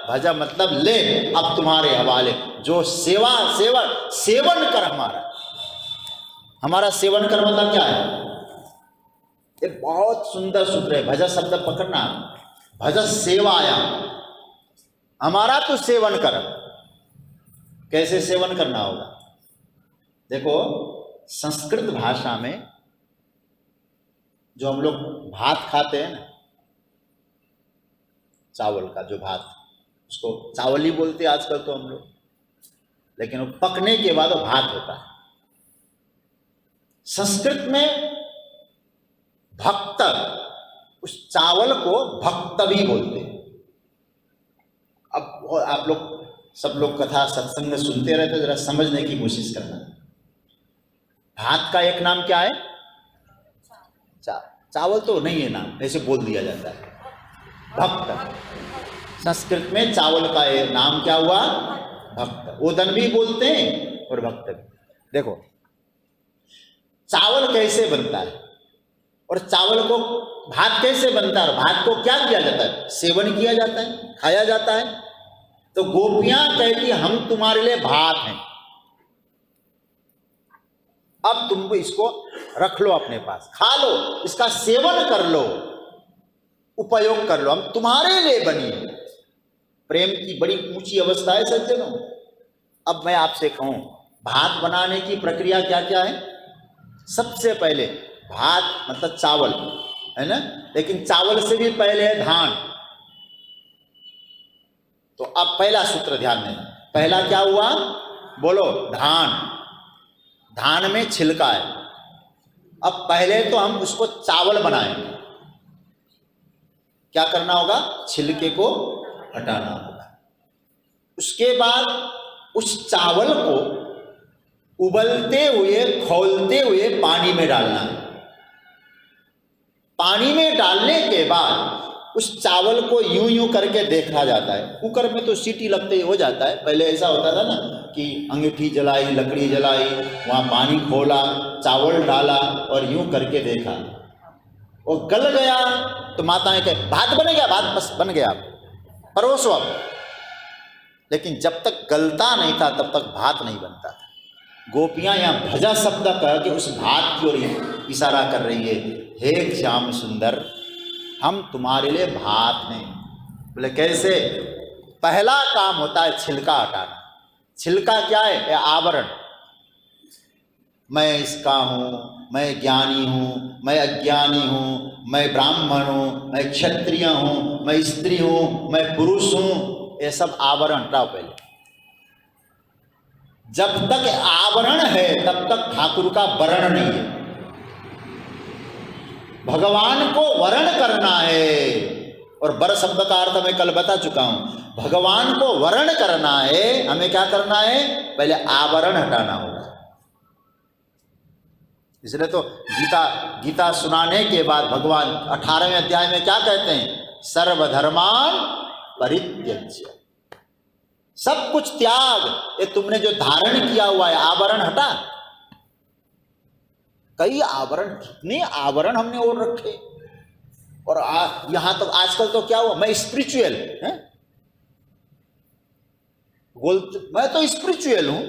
भज मतलब ले, अब तुम्हारे हवाले, जो सेवन कर हमारा सेवन कर मतलब क्या है? ये बहुत सुंदर सूत्र है। भज शब्द पकड़ना, भज सेवाया, हमारा तो सेवन कर। कैसे सेवन करना होगा? देखो, संस्कृत भाषा में जो हम लोग भात खाते हैं ना, चावल का जो भात, उसको चावल ही बोलते हैं आजकल तो हम लोग, लेकिन वो पकने के बाद वो भात होता है। संस्कृत में भक्त, उस चावल को भक्त भी बोलते हैं। अब आप लोग सब लोग कथा सत्संग सुनते रहते, जरा समझने की कोशिश करना। भात का एक नाम क्या है? चावल तो नहीं है नाम, ऐसे बोल दिया जाता है भक्त। संस्कृत में चावल का एक नाम क्या हुआ? भक्त। ओदन भी बोलते हैं और भक्त भी। देखो चावल कैसे बनता है और चावल को भात कैसे बनता है, और भात को क्या किया जाता है? सेवन किया जाता है, खाया जाता है। तो गोपियां कहती हम तुम्हारे लिए भात हैं, अब तुम इसको रख लो अपने पास, खा लो, इसका सेवन कर लो, उपयोग कर लो, हम तुम्हारे लिए बनी है। प्रेम की बड़ी ऊंची अवस्था है सज्जनों। अब मैं आपसे कहूं, भात बनाने की प्रक्रिया क्या क्या है? सबसे पहले भात मतलब चावल है ना, लेकिन चावल से भी पहले है धान। तो अब पहला सूत्र ध्यान दें, पहला क्या हुआ? बोलो, धान। धान में छिलका है। अब पहले तो हम उसको चावल बनाएंगे। क्या करना होगा? छिलके को हटाना होगा। उसके बाद उस चावल को उबलते हुए खौलते हुए पानी में डालना है। पानी में डालने के बाद उस चावल को यूं यूं करके देखा जाता है। कुकर में तो सीटी लगते ही हो जाता है। पहले ऐसा होता था ना कि अंगीठी जलाई, लकड़ी जलाई, वहाँ पानी खोला, चावल डाला और यूं करके देखा, और गल गया तो माताएं कहे भात बन गया, भात बस बन गया, परोसो अब। लेकिन जब तक गलता नहीं था तब तक भात नहीं बनता था। गोपियां यहाँ भजा शब्द कह के उस भात की ओर इशारा कर रही है, हे श्याम सुंदर, हम तुम्हारे लिए भात हैं। बोले कैसे? पहला काम होता है छिलका हटाना। छिलका क्या है? ये आवरण। मैं इसका हूँ, मैं ज्ञानी हूँ, मैं अज्ञानी हूँ, मैं ब्राह्मण हूँ, मैं क्षत्रिय हूँ, मैं स्त्री हूँ, मैं पुरुष हूँ, ये सब आवरण हटाओ पहले। जब तक आवरण है तब तक ठाकुर का वर्ण नहीं है। भगवान को वर्ण करना है, और वर शब्द का अर्थ मैं कल बता चुका हूं। भगवान को वर्ण करना है, हमें क्या करना है? पहले आवरण हटाना होगा। इसलिए तो गीता सुनाने के बाद भगवान 18वें अध्याय में क्या कहते हैं? सर्वधर्मान परित्यज्य, सब कुछ त्याग। ये तुमने जो धारण किया हुआ है आवरण हटा। कई आवरण, कितने आवरण हमने ओढ़ रखे। और यहां तक आजकल तो क्या हुआ, मैं स्पिरिचुअल है, मैं तो स्पिरिचुअल हूं।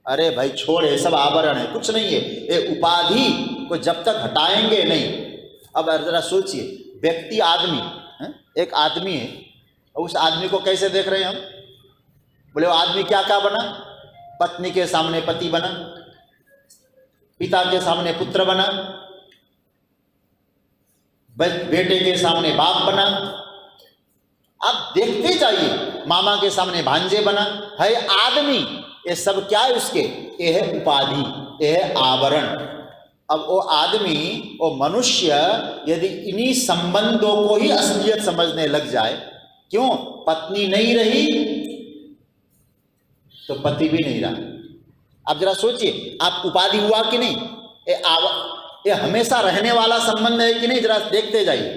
अरे भाई छोड़, ये सब आवरण है, कुछ नहीं है। ये उपाधि को जब तक हटाएंगे नहीं। अब जरा सोचिए, व्यक्ति आदमी है, एक आदमी है, और उस आदमी को कैसे देख रहे हैं हम? बोले वो आदमी क्या क्या बना? पत्नी के सामने पति बना, पिता के सामने पुत्र बना, बेटे के सामने बाप बना। अब देखते जाइए, मामा के सामने भांजे बना। है आदमी, ये सब क्या है उसके? ये है उपाधि, ये है आवरण। अब वो आदमी, वो मनुष्य यदि इन्हीं संबंधों को ही असलियत समझने लग जाए, क्यों? पत्नी नहीं रही तो पति भी नहीं रहा। आप जरा सोचिए, आप उपाधि हुआ कि नहीं? ये हमेशा रहने वाला संबंध है कि नहीं? जरा देखते जाइए।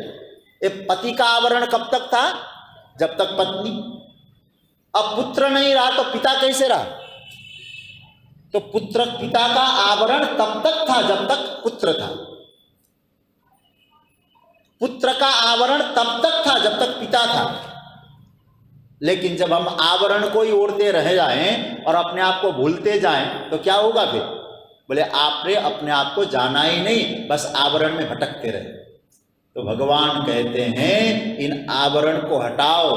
ये पति का आवरण कब तक था? जब तक पत्नी। अब पुत्र नहीं रहा तो पिता कैसे रहा? तो पुत्र, पिता का आवरण तब तक था जब तक पुत्र था। पुत्र का आवरण तब तक था जब तक पिता था। लेकिन जब हम आवरण को ही ओढ़ते रह जाएं और अपने आप को भूलते जाएं तो क्या होगा फिर? बोले आपने अपने आप को जाना ही नहीं, बस आवरण में भटकते रहे। तो भगवान कहते हैं इन आवरण को हटाओ।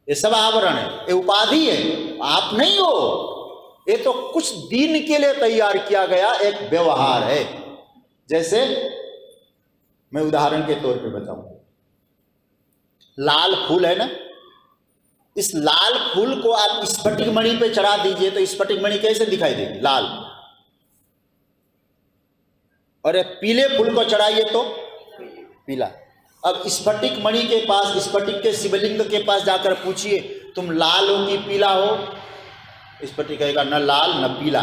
ये सब आवरण है, ये उपाधि है, आप नहीं हो। ये तो कुछ दिन के लिए तैयार किया गया एक व्यवहार है। जैसे मैं उदाहरण के तौर पे बताऊं, लाल फूल है ना, इस लाल फूल को आप स्फटिक मणि पे चढ़ा दीजिए तो स्फटिक मणि कैसे दिखाई देगी? लाल। और पीले फूल को चढ़ाइए तो पीला। अब स्फटिक मणि के पास, स्फटिक के शिवलिंग के पास जाकर पूछिए तुम लाल हो कि पीला हो? स्फटिक कहेगा न लाल न पीला,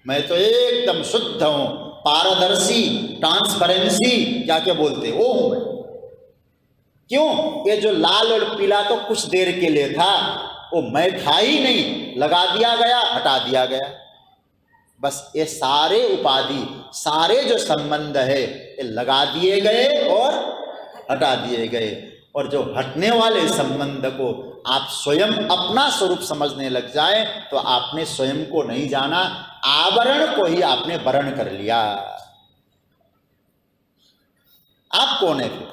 मैं तो एकदम शुद्ध हूं, पारदर्शी, ट्रांसपेरेंसी क्या क्या बोलते वो हूं मैं। क्यों? ये जो लाल और पीला तो कुछ देर के लिए था, वो मैं था ही नहीं, लगा दिया गया, हटा दिया गया। बस ये सारे उपाधि, सारे जो संबंध है ये लगा दिए गए और हटा दिए गए। और जो हटने वाले संबंध को आप स्वयं अपना स्वरूप समझने लग जाए तो आपने स्वयं को नहीं जाना, आवरण को ही आपने वर्ण कर लिया। आप कौन है फिर?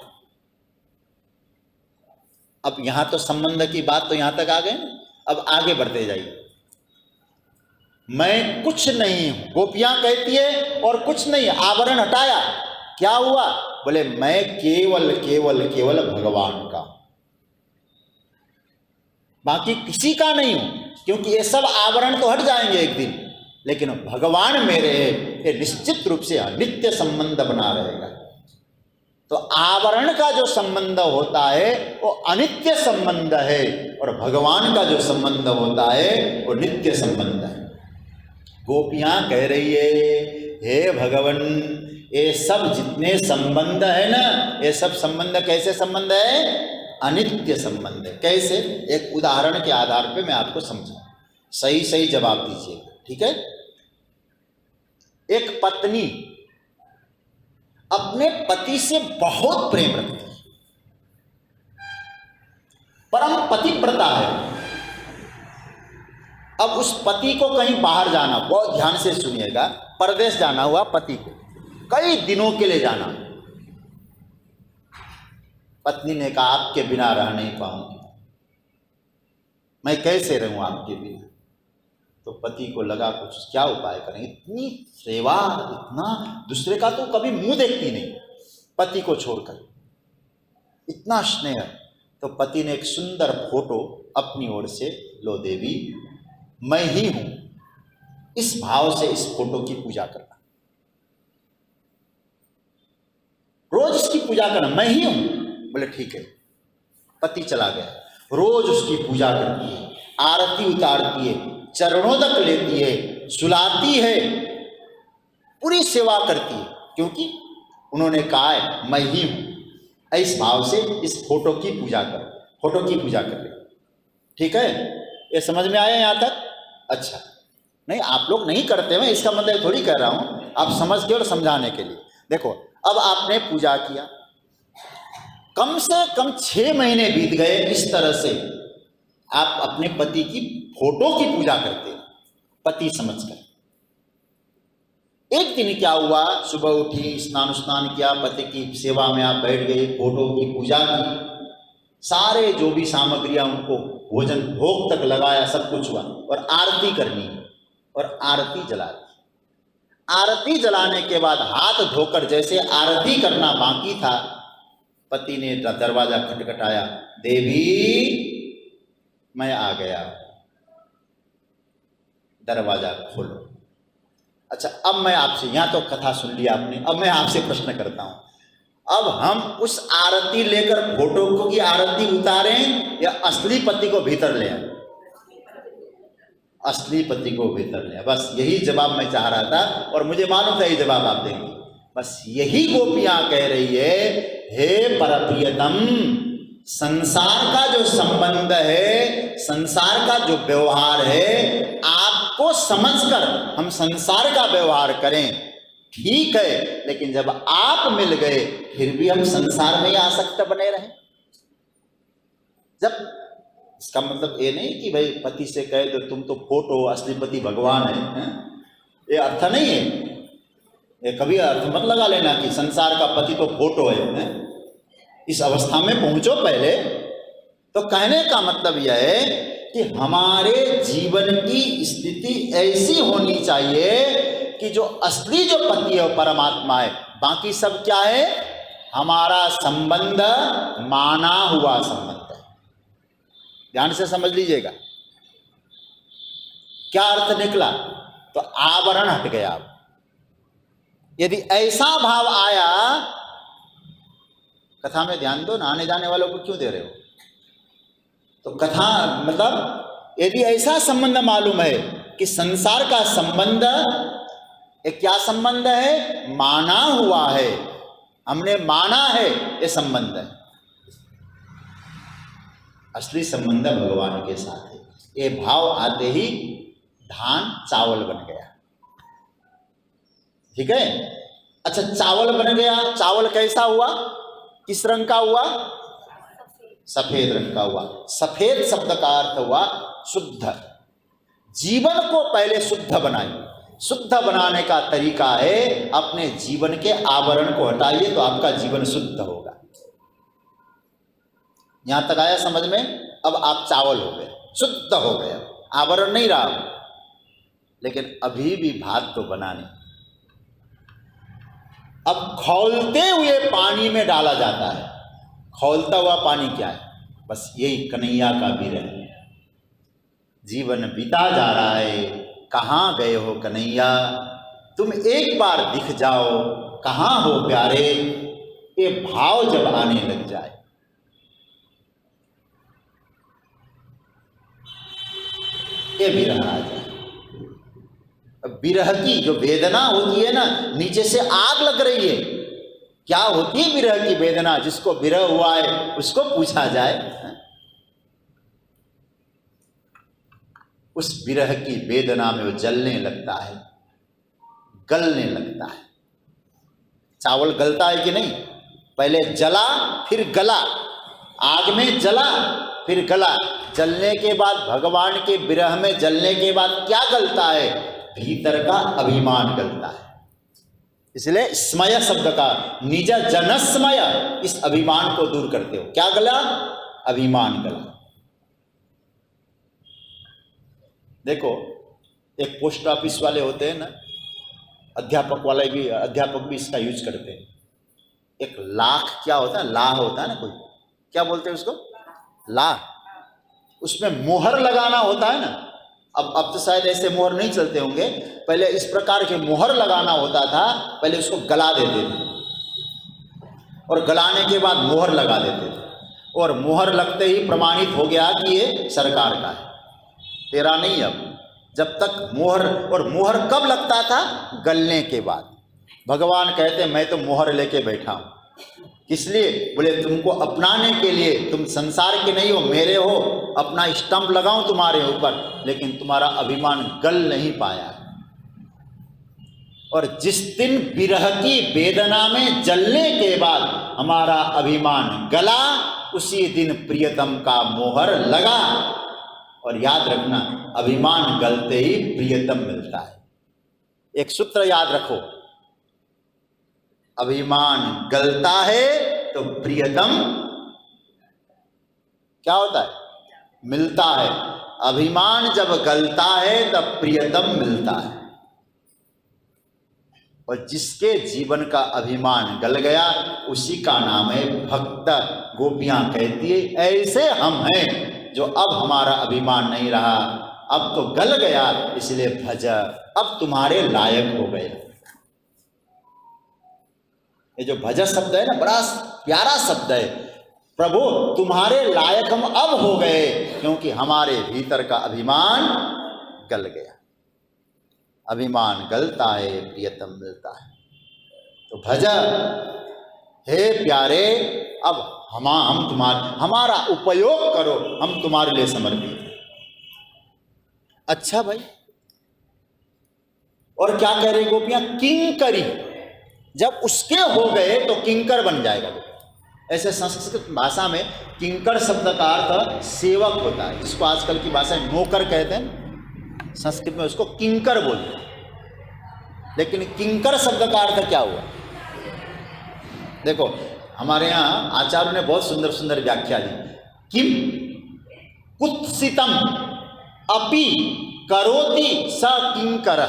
अब यहां तो संबंध की बात तो यहां तक आ गए, अब आगे बढ़ते जाइए। मैं कुछ नहीं हूं, गोपियां कहती है, और कुछ नहीं, आवरण हटाया, क्या हुआ? बोले मैं केवल केवल केवल भगवान का, बाकी किसी का नहीं हूं, क्योंकि ये सब आवरण तो हट जाएंगे एक दिन, लेकिन भगवान मेरे ये निश्चित रूप से नित्य संबंध बना रहेगा। तो आवरण का जो संबंध होता है वो अनित्य संबंध है, और भगवान का जो संबंध होता है वो नित्य संबंध है। गोपियां कह रही है, हे भगवान, ये सब जितने संबंध है ना, ये सब संबंध कैसे संबंध है? अनित्य संबंध है। कैसे? एक उदाहरण के आधार पे मैं आपको समझाऊं, सही सही जवाब दीजिएगा, ठीक है? एक पत्नी अपने पति से बहुत प्रेम रखती है, परम पतिव्रता है। अब उस पति को कहीं बाहर जाना, बहुत ध्यान से सुनिएगा, परदेश जाना हुआ पति को, कई दिनों के लिए जाना। पत्नी ने कहा आपके बिना रह नहीं पाऊंगी, मैं कैसे रहूं आपके बिना? तो पति को लगा कुछ क्या उपाय करें, इतनी सेवा, इतना दूसरे का तो कभी मुंह देखती नहीं पति को छोड़कर, इतना स्नेह। तो पति ने एक सुंदर फोटो अपनी ओर से, लो देवी मैं ही हूं, इस भाव से इस फोटो की पूजा करना, रोज इसकी पूजा करना, मैं ही हूं। बोले ठीक है। पति चला गया, रोज उसकी पूजा करती है, आरती उतारती है, चरणों तक लेती है, सुलाती है, पूरी सेवा करती है, क्योंकि उन्होंने कहा है मैं ही हूं। इस भाव से इस फोटो की पूजा करो, फोटो की पूजा कर ले। ठीक है, ये समझ में आया यहां तक? अच्छा, नहीं आप लोग नहीं करते, मैं इसका मतलब थोड़ी कह रहा हूं, आप समझ के और समझाने के लिए। देखो अब आपने पूजा किया, कम से कम 6 महीने बीत गए, इस तरह से आप अपने पति की फोटो की पूजा करते, पति समझकर। एक दिन क्या हुआ, सुबह उठी, स्नान किया, पति की सेवा में आप बैठ गए, फोटो की पूजा की, सारे जो भी सामग्रियां उनको भोजन भोग तक लगाया, सब कुछ हुआ, और आरती करनी, और आरती जला दी। आरती जलाने के बाद हाथ धोकर जैसे आरती करना बाकी था, पति ने दरवाजा खटखटाया, देवी मैं आ गया, दरवाजा खोलो। अच्छा, अब मैं आपसे, यहां तो कथा सुन ली आपने, अब मैं आपसे प्रश्न करता हूं, अब हम उस आरती लेकर फोटो को की आरती उतारें या असली पति को भीतर ले आए? असली पति को भीतर ले आए। बस यही जवाब मैं चाह रहा था, और मुझे मालूम था ये जवाब आप देंगे। बस यही गोपियां कह रही है, हे परप्रियतम, संसार का जो संबंध है, संसार का जो व्यवहार है, आपको समझकर हम संसार का व्यवहार करें, ठीक है, लेकिन जब आप मिल गए फिर भी हम संसार में ही आसक्त बने रहे। जब इसका मतलब ये नहीं कि भाई पति से कहे तो तुम तो फोटो, असली पति भगवान है, ये अर्थ नहीं है। ये कभी अर्थ मत लगा लेना कि संसार का पति तो फोटो है। इस अवस्था में पहुंचो पहले। तो कहने का मतलब यह है कि हमारे जीवन की स्थिति ऐसी होनी चाहिए कि जो असली जो पति है वो परमात्मा है, बाकी सब क्या है? हमारा संबंध माना हुआ संबंध है। ध्यान से समझ लीजिएगा क्या अर्थ निकला। तो आवरण हट गया। यदि ऐसा भाव आया, कथा में ध्यान दो ना, आने जाने वालों को क्यों दे रहे हो? तो कथा मतलब यदि ऐसा संबंध मालूम है कि संसार का संबंध एक क्या संबंध है? माना हुआ है, हमने माना है ये संबंध है। असली संबंध भगवान के साथ है। ये भाव आते ही धान चावल बन गया। ठीक है। अच्छा, चावल बन गया। चावल कैसा हुआ? किस रंग का हुआ? सफेद रंग का हुआ। सफेद शब्द का अर्थ हुआ शुद्ध। जीवन को पहले शुद्ध बनाइए। शुद्ध बनाने का तरीका है अपने जीवन के आवरण को हटाइए, तो आपका जीवन शुद्ध होगा। यहां तक आया समझ में? अब आप चावल हो गए, शुद्ध हो गए, आवरण नहीं रहा, लेकिन अभी भी भात तो बना नहीं। अब खौलते हुए पानी में डाला जाता है। खौलता हुआ पानी क्या है? बस यही कन्हैया का विरह। जीवन बीता जा रहा है, कहाँ गए हो कन्हैया, तुम एक बार दिख जाओ, कहाँ हो प्यारे, ये भाव जब आने लग जाए, ये विरह आ जाए। विरह की जो वेदना होती है ना, नीचे से आग लग रही है। क्या होती है विरह की वेदना? जिसको विरह हुआ है उसको पूछा जाए। उस विरह की वेदना में वो जलने लगता है, गलने लगता है। चावल गलता है कि नहीं? पहले जला फिर गला, आग में जला फिर गला। जलने के बाद, भगवान के विरह में जलने के बाद क्या गलता है? भीतर का अभिमान गलता है। इसलिए स्मय शब्द का, निज जनस्मय, इस अभिमान को दूर करते हो। क्या गला? अभिमान गला। देखो, एक पोस्ट ऑफिस वाले होते हैं ना, अध्यापक भी इसका यूज करते हैं। एक लाख क्या होता है, लाह होता है ना, कोई क्या बोलते हैं उसको, लाह। उसमें मोहर लगाना होता है ना। अब तो शायद ऐसे मोहर नहीं चलते होंगे, पहले इस प्रकार के मोहर लगाना होता था। पहले उसको गला देते थे और गलाने के बाद मोहर लगा देते थे, और मोहर लगते ही प्रमाणित हो गया कि ये सरकार का है, तेरा नहीं। अब जब तक मोहर, और मोहर कब लगता था? गलने के बाद। भगवान कहते मैं तो मोहर लेके बैठा हूं, इसलिए बोले तुमको अपनाने के लिए, तुम संसार के नहीं हो, मेरे हो, अपना स्टंप लगाऊं तुम्हारे ऊपर, लेकिन तुम्हारा अभिमान गल नहीं पाया। और जिस दिन विरह की वेदना में जलने के बाद हमारा अभिमान गला, उसी दिन प्रियतम का मोहर लगा। और याद रखना, अभिमान गलते ही प्रियतम मिलता है। एक सूत्र याद रखो, अभिमान गलता है तो प्रियतम क्या होता है? मिलता है। अभिमान जब गलता है तब प्रियतम मिलता है। और जिसके जीवन का अभिमान गल गया, उसी का नाम है भक्त। गोपियां कहती है ऐसे हम हैं जो अब हमारा अभिमान नहीं रहा, अब तो गल गया, इसलिए भज, अब तुम्हारे लायक हो गए। ये जो भज शब्द है ना, बड़ा प्यारा शब्द है। प्रभु तुम्हारे लायक हम अब हो गए, क्योंकि हमारे भीतर का अभिमान गल गया। अभिमान गलता है, प्रियतम मिलता है। तो भज, हे प्यारे, अब हम हमारा उपयोग करो, हम तुम्हारे लिए समर्पित हैं। अच्छा भाई, और क्या कह रही गोपियां? किंकरी, जब उसके हो गए तो किंकर बन जाएगा। ऐसे संस्कृत भाषा में किंकर शब्द का अर्थ सेवक होता है, जिसको आजकल की भाषा में नौकर कहते हैं, संस्कृत में उसको किंकर बोलते हैं। लेकिन किंकर शब्द का अर्थ क्या हुआ? देखो, हमारे यहाँ आचार्यों ने बहुत सुंदर सुंदर व्याख्या दी। किम कुत्सितम अपि करोति स किंकर।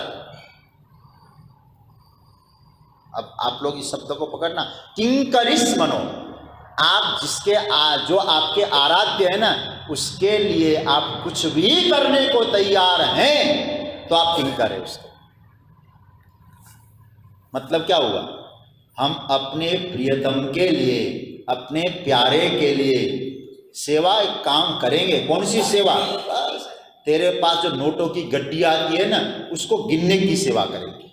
अब आप लोग इस शब्द को पकड़ना, किंकरिस मनो, आप जिसके जो आपके आराध्य है ना, उसके लिए आप कुछ भी करने को तैयार हैं, तो आप किंकर है उसके। मतलब क्या हुआ? हम अपने प्रियतम के लिए, अपने प्यारे के लिए सेवा, एक काम करेंगे। कौन सी सेवा? तेरे पास जो नोटों की गड्डी आती है ना, उसको गिनने की सेवा करेंगे।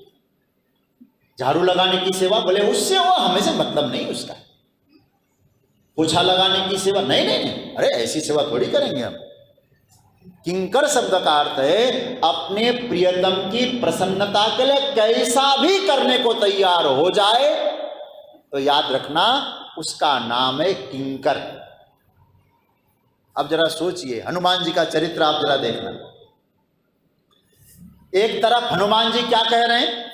झाड़ू लगाने की सेवा, बोले उससे वो हमें से मतलब नहीं उसका। पोछा लगाने की सेवा, नहीं नहीं नहीं, अरे ऐसी सेवा थोड़ी करेंगे हम। किंकर शब्द का अर्थ है अपने प्रियतम की प्रसन्नता के लिए कैसा भी करने को तैयार हो जाए, तो याद रखना उसका नाम है किंकर। अब जरा सोचिए, हनुमान जी का चरित्र आप जरा देखना। एक तरफ हनुमान जी क्या कह रहे हैं?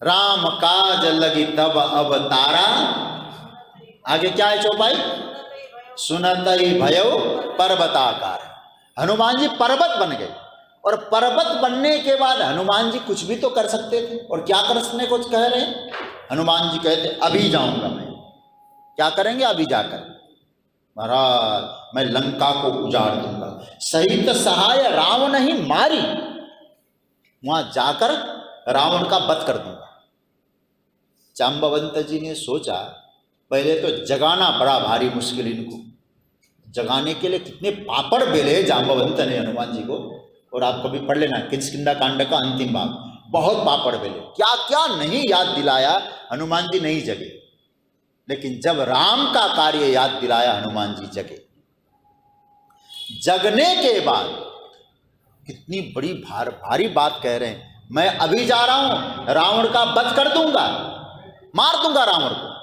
राम काज लगी तब अवतारा, आगे क्या है चौपाई? सुनत ही भयउ पर्वताकार। हनुमान जी पर्वत बन गए, और पर्वत बनने के बाद हनुमान जी कुछ भी तो कर सकते थे, और क्या करने को कह रहे हैं? हनुमान जी कहते अभी जाऊंगा मैं। क्या करेंगे अभी जाकर? महाराज मैं लंका को उजाड़ दूंगा, सहित सहाय रावण ही मारी, वहां जाकर रावण का वध कर दूंगा। जाम्बवंत जी ने सोचा पहले तो जगाना बड़ा भारी मुश्किल, इनको जगाने के लिए कितने पापड़ बेले जाम्बवंत ने हनुमान जी को। और आप कभी पढ़ लेना किष्किंधा कांड का अंतिम भाग, बहुत पापड़ बेले, क्या क्या नहीं याद दिलाया, हनुमान जी नहीं जगे। लेकिन जब राम का कार्य याद दिलाया हनुमान जी जगे। जगने के बाद कितनी बड़ी भारी बात कह रहे हैं, मैं अभी जा रहा हूं, रावण का वध कर दूंगा, मार दूंगा रावण को।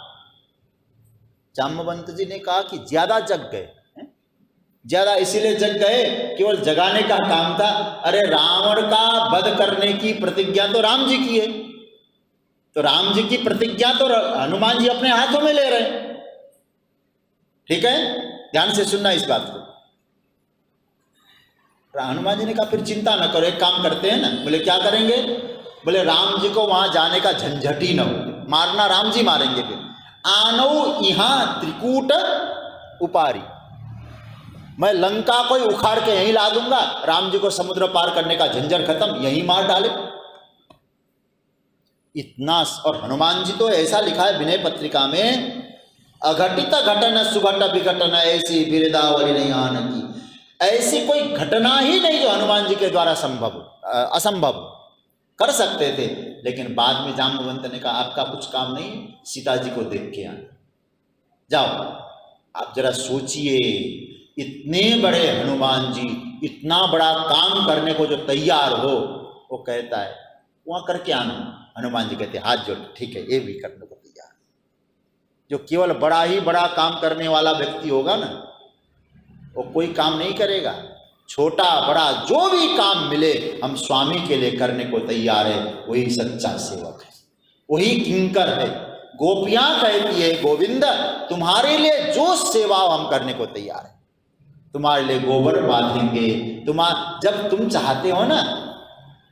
जाम्बवंत जी ने कहा कि ज्यादा जग गए, ज्यादा इसीलिए जग गए, केवल जगाने का काम था। अरे रावण का वध करने की प्रतिज्ञा तो राम जी की है, तो राम जी की प्रतिज्ञा तो हनुमान जी अपने हाथों में ले रहे। ठीक है, ध्यान से सुनना इस बात को। हनुमान जी ने कहा फिर चिंता न करो, एक काम करते हैं ना। बोले क्या करेंगे? बोले राम जी को वहां जाने का झंझट ही न हो, मारना राम जी मारेंगे। फिर आनो यहां त्रिकूट उपारी, मैं लंका को ही उखाड़ के यहीं ला दूंगा, राम जी को समुद्र पार करने का झंझट खत्म, यहीं मार डाले। इतना, और हनुमान जी तो ऐसा लिखा है विनय पत्रिका में, अघटित घटन सुघट विघटन ऐसी बिरदावली नहीं आन की। ऐसी कोई घटना ही नहीं जो हनुमान जी के द्वारा असंभव कर सकते थे। लेकिन बाद में जाम्बवंत ने कहा आपका कुछ काम नहीं, सीता जी को देख के आना, जाओ। आप जरा सोचिए, इतने बड़े हनुमान जी इतना बड़ा काम करने को जो तैयार हो, वो कहता है वहां करके आना। हनुमान जी कहते हाथ जोड़, ठीक है, ये भी करने को तैयार। जो केवल बड़ा ही बड़ा काम करने वाला व्यक्ति होगा ना, वो कोई काम नहीं करेगा। छोटा बड़ा जो भी काम मिले हम स्वामी के लिए करने को तैयार है, वही सच्चा सेवक है, वही किंकर है। गोपियां कहती है गोविंद तुम्हारे लिए जो सेवा हम करने को तैयार है, तुम्हारे लिए गोबर बांधेंगे, जब तुम चाहते हो ना।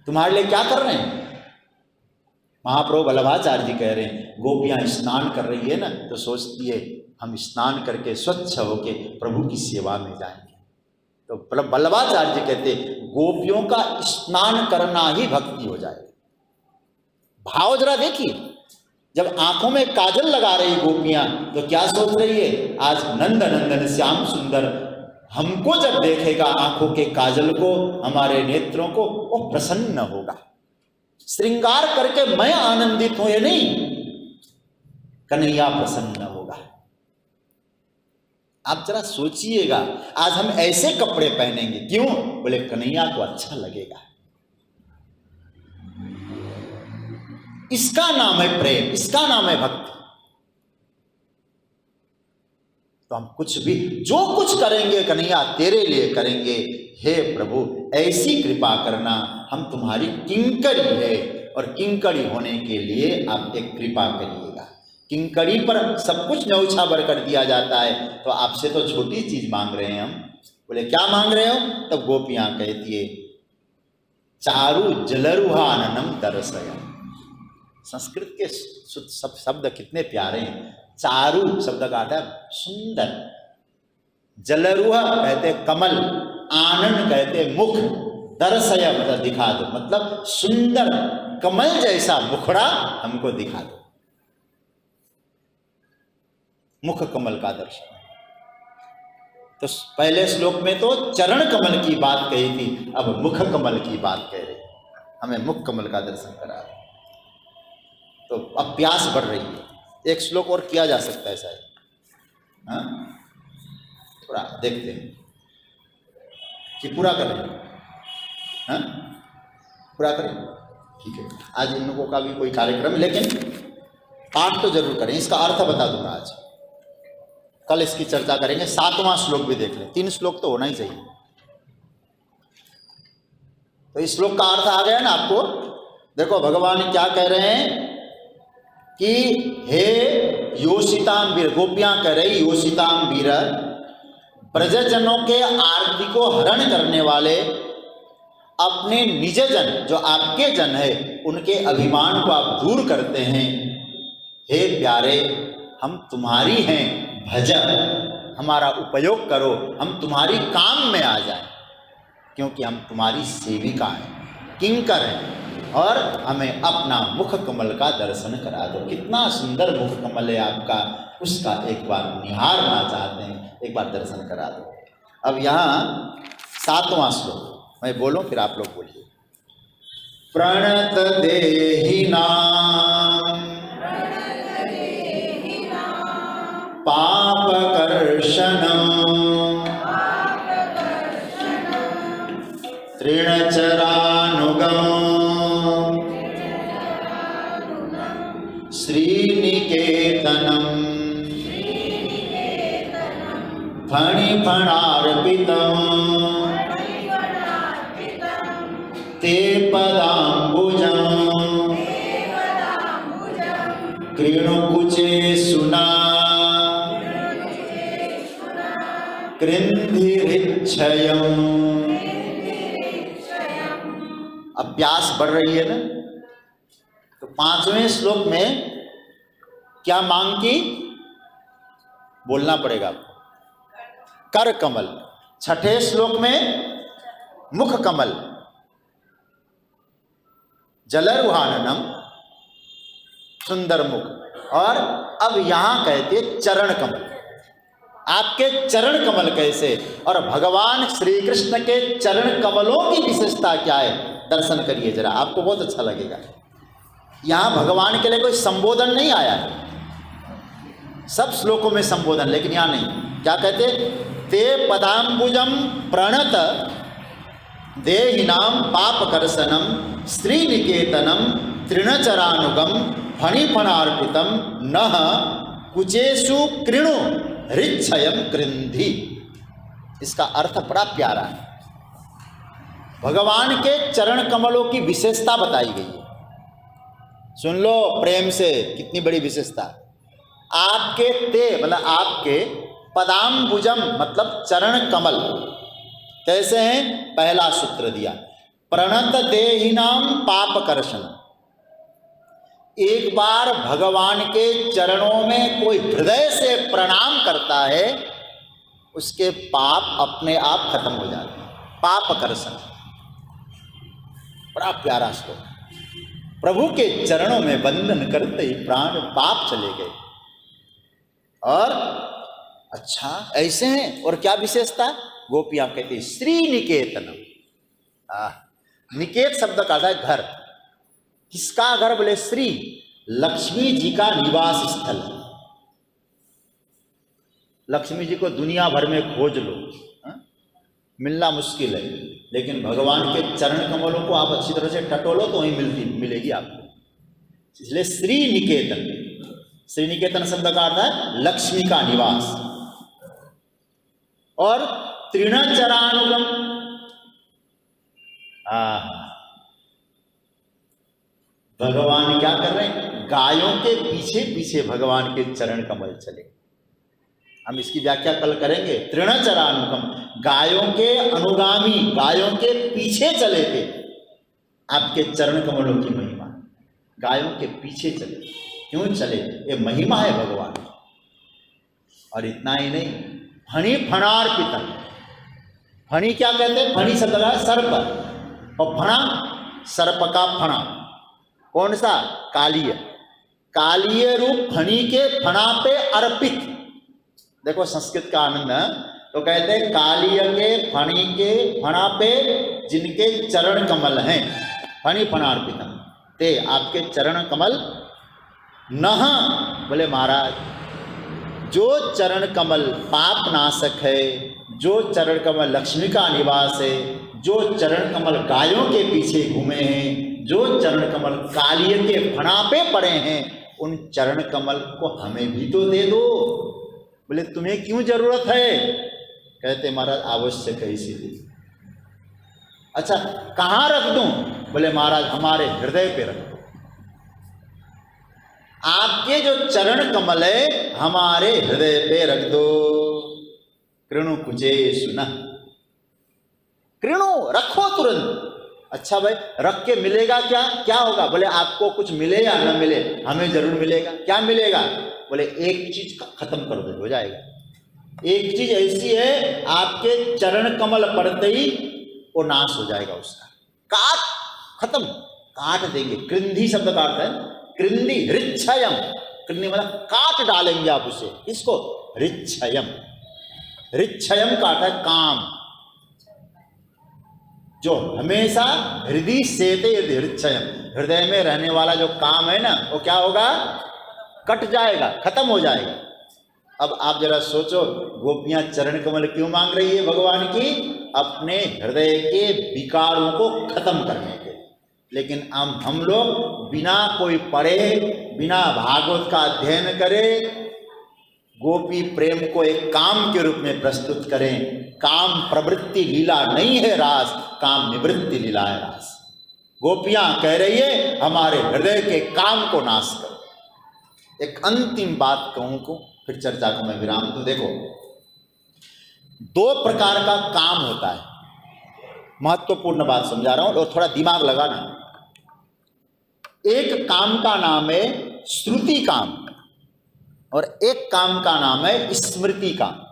तुम्हारे लिए क्या कर रहे हैं? महाप्रभु वल्लभाचार्य जी कह रहे हैं गोपियां स्नान कर रही है ना, तो सोचती है हम स्नान करके स्वच्छ होके प्रभु की सेवा में जाएंगे। तो वल्लभाचार्य जी कहते गोपियों का स्नान करना ही भक्ति हो जाएगी। भाव जरा देखिए, जब आंखों में काजल लगा रही गोपियां तो क्या सोच रही है? आज नंद नंदन श्याम सुंदर हमको जब देखेगा आंखों के काजल को, हमारे नेत्रों को, वो प्रसन्न होगा। श्रृंगार करके मैं आनंदित हूं ये नहीं, कन्हैया प्रसन्न होगा। आप जरा सोचिएगा, आज हम ऐसे कपड़े पहनेंगे, क्यों? बोले कन्हैया को अच्छा लगेगा। इसका नाम है प्रेम, इसका नाम है भक्ति। तो हम कुछ भी जो कुछ करेंगे कन्हैया तेरे लिए करेंगे। हे प्रभु ऐसी कृपा करना, हम तुम्हारी किंकरी है, और किंकरी होने के लिए आप एक कृपा करिएगा। किंकरी पर सब कुछ न्यौछावर कर दिया जाता है, तो आपसे तो छोटी चीज मांग रहे हैं हम। बोले क्या मांग रहे हो? तब तो गोपियां कहती है चारु जलरुहाननम दर्शयम। संस्कृत के सब शब्द कितने प्यारे हैं। चारु शब्द का अर्थ है सुंदर, जलरुह कहते कमल, आनन कहते मुख, दर्शय मतलब दिखा दो, मतलब सुंदर कमल जैसा मुखड़ा हमको दिखा दो। मुख कमल का दर्शन। तो पहले श्लोक में तो चरण कमल की बात कही थी, अब मुख कमल की बात कह रहे, हमें मुख कमल का दर्शन करा रहे। तो अब प्यास बढ़ रही है, एक श्लोक और किया जा सकता है शायद। हाँ, थोड़ा देखते हैं कि पूरा करें। हाँ, पूरा करें, ठीक है। आज इन लोगों का भी कोई कार्यक्रम, लेकिन पाठ तो जरूर करें। इसका अर्थ बता दूंगा आज, कल इसकी चर्चा करेंगे। 7वां श्लोक भी देख लें, 3 श्लोक तो होना ही चाहिए। तो इस श्लोक का अर्थ आ गया ना आपको। देखो भगवान क्या कह रहे हैं कि हे योषिताम वीर, गोपियां कह रही योषिताम वीर, ब्रजजनों के आरती को हरण करने वाले अपने निज जन जो आपके जन है उनके अभिमान को आप दूर करते हैं। हे प्यारे, हम तुम्हारी हैं, भज, हमारा उपयोग करो, हम तुम्हारी काम में आ जाएं, क्योंकि हम तुम्हारी सेविका हैं, किंकर हैं, और हमें अपना मुख कमल का दर्शन करा दो। कितना सुंदर मुख कमल है आपका, उसका एक बार निहारना चाहते हैं, एक बार दर्शन करा दो। अब यहाँ 7वां श्लोक मैं बोलूं, फिर आप लोग बोलिए। प्रणत देहि नाम पाप कर्षणम तृणचरानुगम श्रीनिकेतनम फणिफणार्पितम ते पदाम्बुजं कृणुकुचे सुना कृन्धिरिच्छयम्। अभ्यास बढ़ रही है ना, तो 5वें श्लोक में क्या मांग की बोलना पड़ेगा आपको, कर कमल। 6ठे श्लोक में मुख कमल, जलरुहाननम, सुंदर मुख। और अब यहां कहते चरण कमल, आपके चरण कमल कैसे, और भगवान श्री कृष्ण के चरण कमलों की विशेषता क्या है, दर्शन करिए जरा, आपको बहुत अच्छा लगेगा। यहां भगवान के लिए कोई संबोधन नहीं आया है, सब श्लोकों में संबोधन, लेकिन यहां नहीं। क्या कहते, ते पदाम्बुजम प्रणत देहिनाम पाप कर्षणम श्रीनिकेतनम तृणचरानुगम फणिफणार्पितम नः कुचेषु कृणु हृच्छयम कृन्धि। इसका अर्थ बड़ा प्यारा है, भगवान के चरण कमलों की विशेषता बताई गई है। सुन लो प्रेम से, कितनी बड़ी विशेषता। आपके ते मतलब आपके, पदाम्बुजम मतलब चरण कमल कैसे हैं, पहला सूत्र दिया, प्रणत देहिनाम पाप कर्षण। एक बार भगवान के चरणों में कोई हृदय से प्रणाम करता है, उसके पाप अपने आप खत्म हो जाते हैं, पाप कर्षण। बड़ा प्यारा श्लोक, प्रभु के चरणों में वंदन करते ही प्राण पाप चले गए। और अच्छा ऐसे हैं, और क्या विशेषता, गोपियां कहती है श्रीनिकेतनम। निकेत शब्द का है घर, किसका घर बोले, श्री लक्ष्मी जी का निवास स्थल। लक्ष्मी जी को दुनिया भर में खोज लो, मिलना मुश्किल है, लेकिन भगवान के चरण कमलों को आप अच्छी तरह से टटोलो तो वहीं मिलेगी आपको। इसलिए श्री निकेतन, श्री निकेतन शब्द का अर्थ है लक्ष्मी का निवास। और तृणचरानुगम, भगवान क्या कर रहे हैं, गायों के पीछे पीछे भगवान के चरण कमल चले। हम इसकी व्याख्या कल करेंगे। तृणचरानुगम, गायों के अनुगामी, गायों के पीछे चले थे आपके चरण कमलों की महिमा। गायों के पीछे चले, क्यों चले, ये महिमा है भगवान। और इतना ही नहीं, फणि फणार्पितम, फणि क्या कहते हैं, फणि शब्द है सर्प, और फणा सर्प का फणा, कौन सा, कालीय, कालीय रूप फणि के फणा पे अर्पित। देखो संस्कृत का आनंद है, तो कहते हैं कालीय के फणि के फणा पे जिनके चरण कमल हैं, फणि फणार्पितम, ते आपके चरण कमल। नह बोले महाराज, जो चरण कमल पाप नाशक है, जो चरण कमल लक्ष्मी का निवास है, जो चरण कमल गायों के पीछे घूमे हैं, जो चरण कमल कालिय के फणा पे पड़े हैं, उन चरण कमल को हमें भी तो दे दो। बोले तुम्हें क्यों जरूरत है, कहते महाराज आवश्यक है इसीलिए। अच्छा कहाँ रख दूं, बोले महाराज हमारे हृदय पे रख दो। आपके जो चरण कमल है हमारे हृदय पे रख दो। कृणु कुजे सुना, कृणु रखो तुरंत। अच्छा भाई रख के मिलेगा क्या? क्या होगा? बोले आपको कुछ मिले या न मिले, हमें जरूर मिलेगा। क्या मिलेगा? बोले एक चीज खत्म कर दो, हो जाएगा। एक चीज ऐसी है आपके चरण कमल पड़ते ही वो नाश हो जाएगा, उसका काट, खत्म, काट देंगे। कृंधी शब्द का अर्थ है कृंदी, रिच्छयम। कृंदी मतलब काट डालेंगे आप उसे। इसको रिच्छयम, रिच्छयम का अर्थ है काम, जो हमेशा हृदय सेते हृदयम, हृदय में रहने वाला जो काम है ना वो क्या होगा? कट जाएगा, खत्म हो जाएगा। अब आप जरा सोचो, गोपियां चरण कमल क्यों मांग रही है भगवान की? अपने हृदय के विकारों को खत्म करने के। लेकिन हम लोग बिना कोई पढ़े, बिना भागवत का अध्ययन करे, गोपी प्रेम को एक काम के रूप में प्रस्तुत करें। काम प्रवृत्ति लीला नहीं है रास, काम निवृत्ति लीला है रास। गोपियां कह रही है हमारे हृदय के काम को नाश करो। एक अंतिम बात कहूं को, फिर चर्चा को मैं विराम दूं। देखो, दो प्रकार का काम होता है, महत्वपूर्ण बात समझा रहा हूं और थोड़ा दिमाग लगाना। एक काम का नाम है श्रुति काम और एक काम का नाम है स्मृति काम।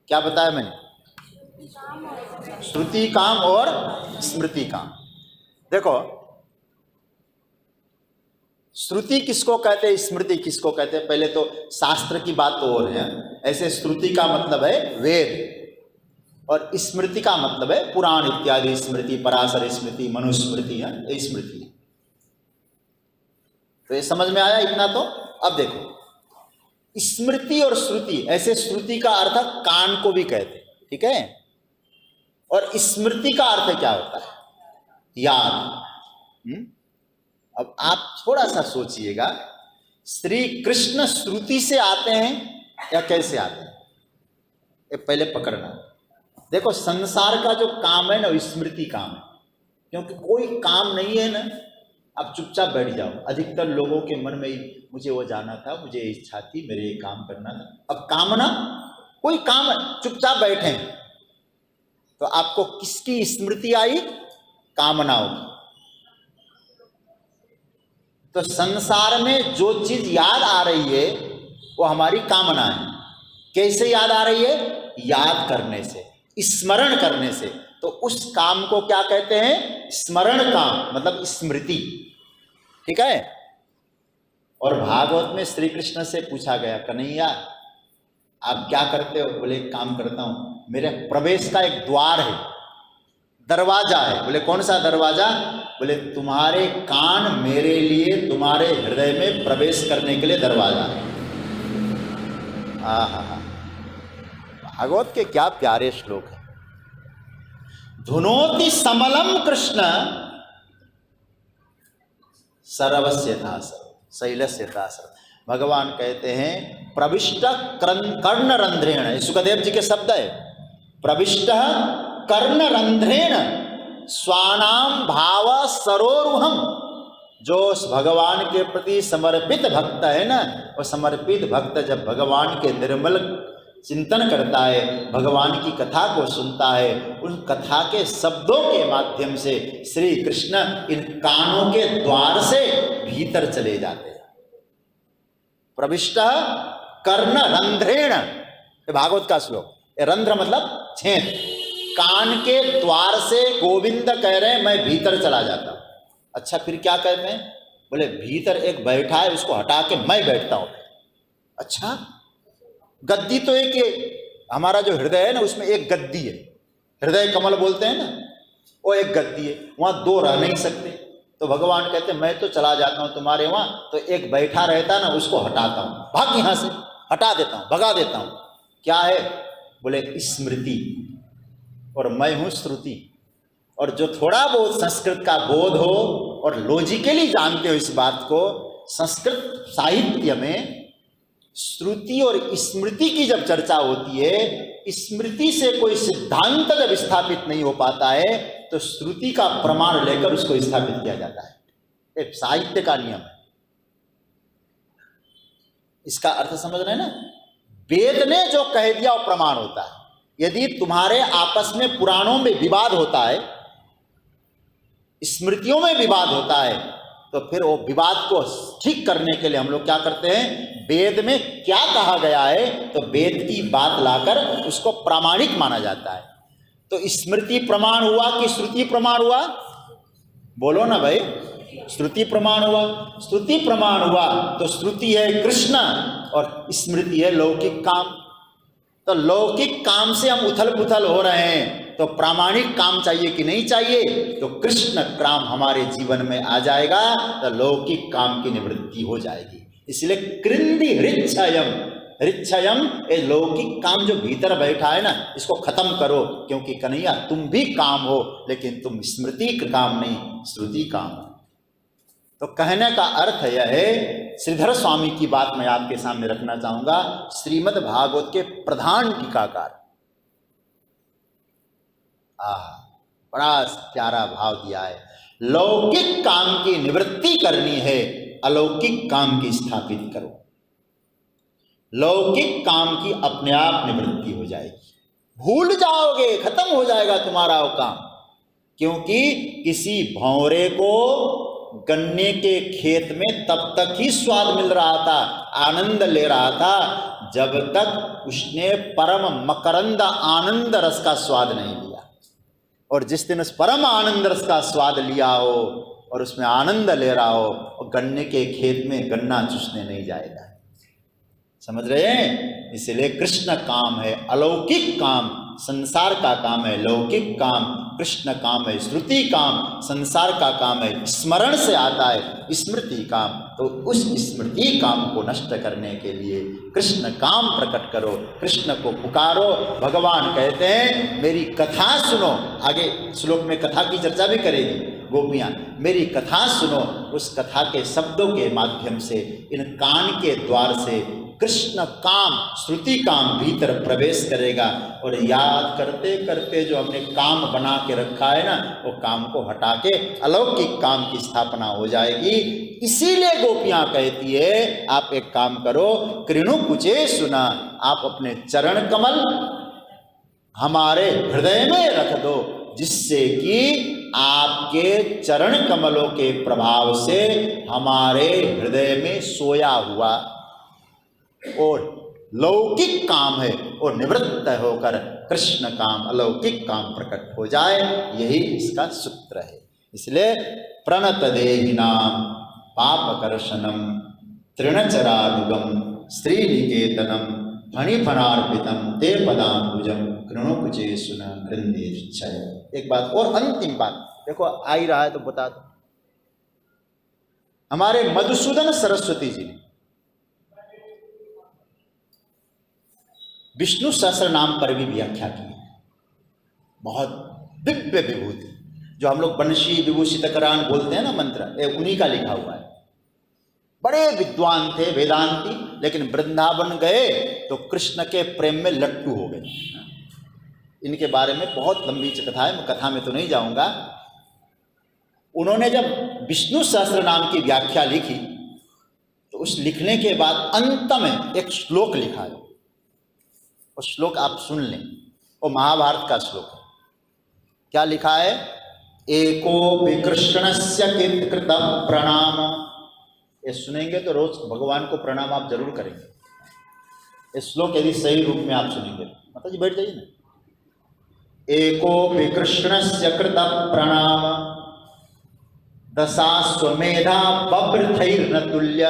क्या बताया मैंने? श्रुति काम और स्मृति काम। देखो, श्रुति किसको कहते हैं, स्मृति किसको कहते हैं? पहले तो शास्त्र की बात तो और है। ऐसे श्रुति का मतलब है वेद और स्मृति का मतलब है पुराण इत्यादि स्मृति, पराशर स्मृति, मनुस्मृति है, ये स्मृति। तो ये समझ में आया इतना? तो अब देखो, स्मृति और श्रुति, ऐसे श्रुति का अर्थ कान को भी कहते हैं, ठीक है? और स्मृति का अर्थ क्या होता है? याद। अब आप थोड़ा सा सोचिएगा, श्री कृष्ण श्रुति से आते हैं या कैसे आते हैं? ये पहले पकड़ना। देखो, संसार का जो काम है ना वो स्मृति काम है, क्योंकि कोई काम नहीं है ना, आप चुपचाप बैठ जाओ। अधिकतर लोगों के मन में मुझे वो जाना था, मुझे इच्छा थी, मेरे ये काम करना था। अब कामना, कोई काम है, चुपचाप बैठे हैं, तो आपको किसकी स्मृति आई? कामनाओं की। तो संसार में जो चीज याद आ रही है वो हमारी कामना है। कैसे याद आ रही है? याद करने से, स्मरण करने से। तो उस काम को क्या कहते हैं? स्मरण काम, मतलब स्मृति, ठीक है? और भागवत में श्री कृष्ण से पूछा गया, कन्हैया आप क्या करते हो? बोले काम करता हूं, मेरे प्रवेश का एक द्वार है, दरवाजा है। बोले कौन सा दरवाजा? बोले तुम्हारे कान मेरे लिए तुम्हारे हृदय में प्रवेश करने के लिए दरवाजा है। आहा, भागवत के क्या प्यारे श्लोक है। धुनोति समलम कृष्ण सर्वस्यथा सर्व शैलस्यथा सर्व। भगवान कहते हैं प्रविष्ट कर्णरंध्रेण, सुखदेव जी के शब्द है, प्रविष्ट कर्णरंध्रेण स्वानाम भाव सरोरुहम। जो भगवान के प्रति समर्पित भक्त है ना, वो समर्पित भक्त जब भगवान के निर्मल चिंतन करता है, भगवान की कथा को सुनता है, उन कथा के शब्दों के माध्यम से श्री कृष्ण इन कानों के द्वार से भीतर चले जाते हैं। प्रविष्ट कर्ण रंध्रेण, भागवत का श्लोक। रंध्र मतलब छेद। कान के द्वार से गोविंद कह रहे हैं मैं भीतर चला जाता हूं। अच्छा फिर क्या कहते हैं? बोले भीतर एक बैठा है, उसको हटा के मैं बैठता हूं। अच्छा, गद्दी तो एक हमारा जो हृदय है ना उसमें एक गद्दी है, हृदय कमल बोलते हैं ना, वो एक गद्दी है, वहां दो रह नहीं सकते। तो भगवान कहते हैं मैं तो चला जाता हूं तुम्हारे वहां, तो एक बैठा रहता ना उसको हटाता हूं, भाग यहां से, हटा देता हूं, भगा देता हूं। क्या है? बोले स्मृति, और मैं हूं श्रुति। और जो थोड़ा बहुत संस्कृत का बोध हो और लॉजिकली जानते हो इस बात को, संस्कृत साहित्य में श्रुति और स्मृति की जब चर्चा होती है, स्मृति से कोई सिद्धांत जब स्थापित नहीं हो पाता है तो श्रुति का प्रमाण लेकर उसको स्थापित किया जाता है। ये साहित्य का नियम है। इसका अर्थ समझ रहे हैं ना? वेद ने जो कह दिया वो प्रमाण होता है। यदि तुम्हारे आपस में पुराणों में विवाद होता है, स्मृतियों में विवाद होता है, तो फिर वो विवाद को ठीक करने के लिए हम लोग क्या करते हैं? वेद में क्या कहा गया है तो वेद की बात लाकर उसको प्रामाणिक माना जाता है। तो स्मृति प्रमाण हुआ कि श्रुति प्रमाण हुआ? बोलो ना भाई, श्रुति प्रमाण हुआ। श्रुति प्रमाण हुआ तो श्रुति है कृष्ण और स्मृति है लौकिक काम। तो लौकिक काम से हम उथल पुथल हो रहे हैं, तो प्रामाणिक काम चाहिए कि नहीं चाहिए? तो कृष्ण काम हमारे जीवन में आ जाएगा तो लौकिक काम की निवृत्ति हो जाएगी। इसलिए कृंदि रिच्छयम, रिच्छयम ये लौकिक काम जो भीतर बैठा है ना, इसको खत्म करो, क्योंकि कन्हैया तुम भी काम हो, लेकिन तुम स्मृति का काम नहीं, श्रुति काम हो। तो कहने का अर्थ यह है, श्रीधर स्वामी की बात मैं आपके सामने रखना चाहूंगा। श्रीमद् भागवत के प्रधान टीकाकार, बड़ा प्यारा भाव दिया है। लौकिक काम की निवृत्ति करनी है, अलौकिक काम की स्थापित करो। लौकिक काम की अपने आप निवृत्ति हो जाएगी, भूल जाओगे, खत्म हो जाएगा तुम्हारा वो काम। क्योंकि किसी भौरे को गन्ने के खेत में तब तक ही स्वाद मिल रहा था, आनंद ले रहा था, जब तक उसने परम मकरंद आनंद रस का स्वाद नहीं लिया। और जिस दिन उस परम आनंद रस का स्वाद लिया हो और उसमें आनंद ले रहा हो, और गन्ने के खेत में गन्ना चूसने नहीं जाएगा। समझ रहे हैं? इसलिए कृष्ण काम है अलौकिक काम, संसार का काम है लौकिक काम, कृष्ण काम है श्रुति काम, संसार का काम है स्मरण से आता है स्मृति काम। तो उस स्मृति काम को नष्ट करने के लिए कृष्ण काम प्रकट करो, कृष्ण को पुकारो। भगवान कहते हैं मेरी कथा सुनो, आगे श्लोक में कथा की चर्चा भी करेगी गोपियां, मेरी कथा सुनो। उस कथा के शब्दों के माध्यम से, इन कान के द्वार से कृष्ण काम श्रुति काम भीतर प्रवेश करेगा, और याद करते करते जो हमने काम बना के रखा है ना, वो काम को हटा के अलौकिक काम की स्थापना हो जाएगी। इसीलिए गोपियां कहती है आप एक काम करो, कृणु कुचे सुना, आप अपने चरण कमल हमारे हृदय में रख दो, जिससे कि आपके चरण कमलों के प्रभाव से हमारे हृदय में सोया हुआ और लौकिक काम है और निवृत्त होकर कृष्ण काम अलौकिक काम प्रकट हो जाए। यही इसका सूत्र है। इसलिए प्रणत देहिनाम पापकर्षणम तृणचरानुगम श्रीनिकेतनम फणिफणार्पितम ते पदाम्बुजम कृणुकुचे सुन कृंदेच्छय। एक बात और, अंतिम बात देखो, आ ही रहा है तो बता दो। हमारे मधुसूदन सरस्वती जी ने विष्णु सहस्त्र नाम पर भी व्याख्या की है, बहुत दिव्य विभूति, जो हम लोग बंशी विभूषित करान बोलते हैं ना मंत्र, ये उन्हीं का लिखा हुआ है। बड़े विद्वान थे वेदांती, लेकिन वृंदावन गए तो कृष्ण के प्रेम में लट्टू हो गए। इनके बारे में बहुत लंबी कथा है, मैं कथा में तो नहीं जाऊंगा। उन्होंने जब विष्णु सहस्त्र नाम की व्याख्या लिखी तो उस लिखने के बाद अंत में एक श्लोक लिखा है। वो श्लोक आप सुन लें, वो महाभारत का श्लोक है। क्या लिखा है? एको विकृष्णस्य कृतं प्रणाम। ये सुनेंगे तो रोज भगवान को प्रणाम आप जरूर करेंगे। ये श्लोक यदि सही रूप में आप सुनेंगे, माता जी बैठ जाइए ना। एको विकृष्णस्य कृतं प्रणाम दशाश्वमेधा बभ्रथैर्न तुल्य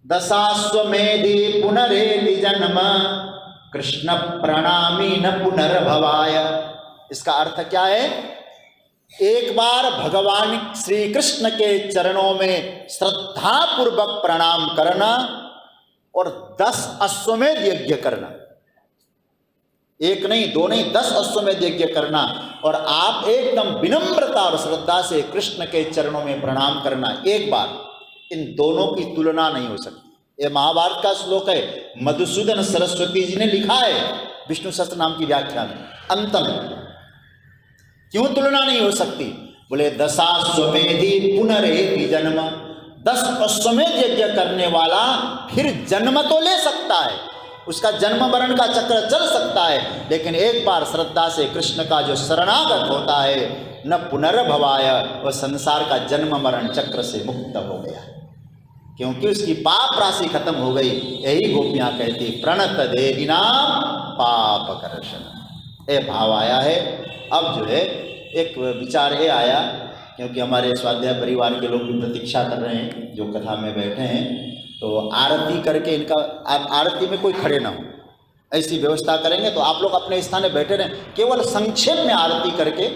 दशाश्वमेधि पुनरेति जन्म कृष्ण प्रणामी न पुनर्भवाय। इसका अर्थ क्या है? एक बार भगवान श्री कृष्ण के चरणों में श्रद्धा पूर्वक प्रणाम करना और 10 अश्वमेध यज्ञ करना, एक नहीं दो नहीं 10 अश्वमेध यज्ञ करना, और आप एकदम विनम्रता और श्रद्धा से कृष्ण के चरणों में प्रणाम करना एक बार, इन दोनों की तुलना नहीं हो सकती। ये महाभारत का श्लोक है, मधुसूदन सरस्वती जी ने लिखा है विष्णु सहस्त्र नाम की व्याख्या में अंत में। क्यों तुलना नहीं हो सकती? बोले दशाश्वमेधी पुनरेति जन्म, 10 अश्वमेध यज्ञ करने वाला फिर जन्म तो ले सकता है, उसका जन्म मरण का चक्र चल सकता है, लेकिन एक बार श्रद्धा से कृष्ण का जो शरणागत होता है न पुनर्भवाय, वह संसार का जन्म मरण चक्र से मुक्त हो गया, क्योंकि उसकी पाप राशि खत्म हो गई। यही गोपियां कहती प्रणत देहिना पाप कर्षण, ये भाव आया है। अब जो है एक विचार ये आया, क्योंकि हमारे स्वाध्याय परिवार के लोग भी प्रतीक्षा कर रहे हैं जो कथा में बैठे हैं, तो आरती करके इनका, आप आरती में कोई खड़े ना हो ऐसी व्यवस्था करेंगे, तो आप लोग अपने स्थान में बैठे रहें, केवल संक्षेप में आरती करके।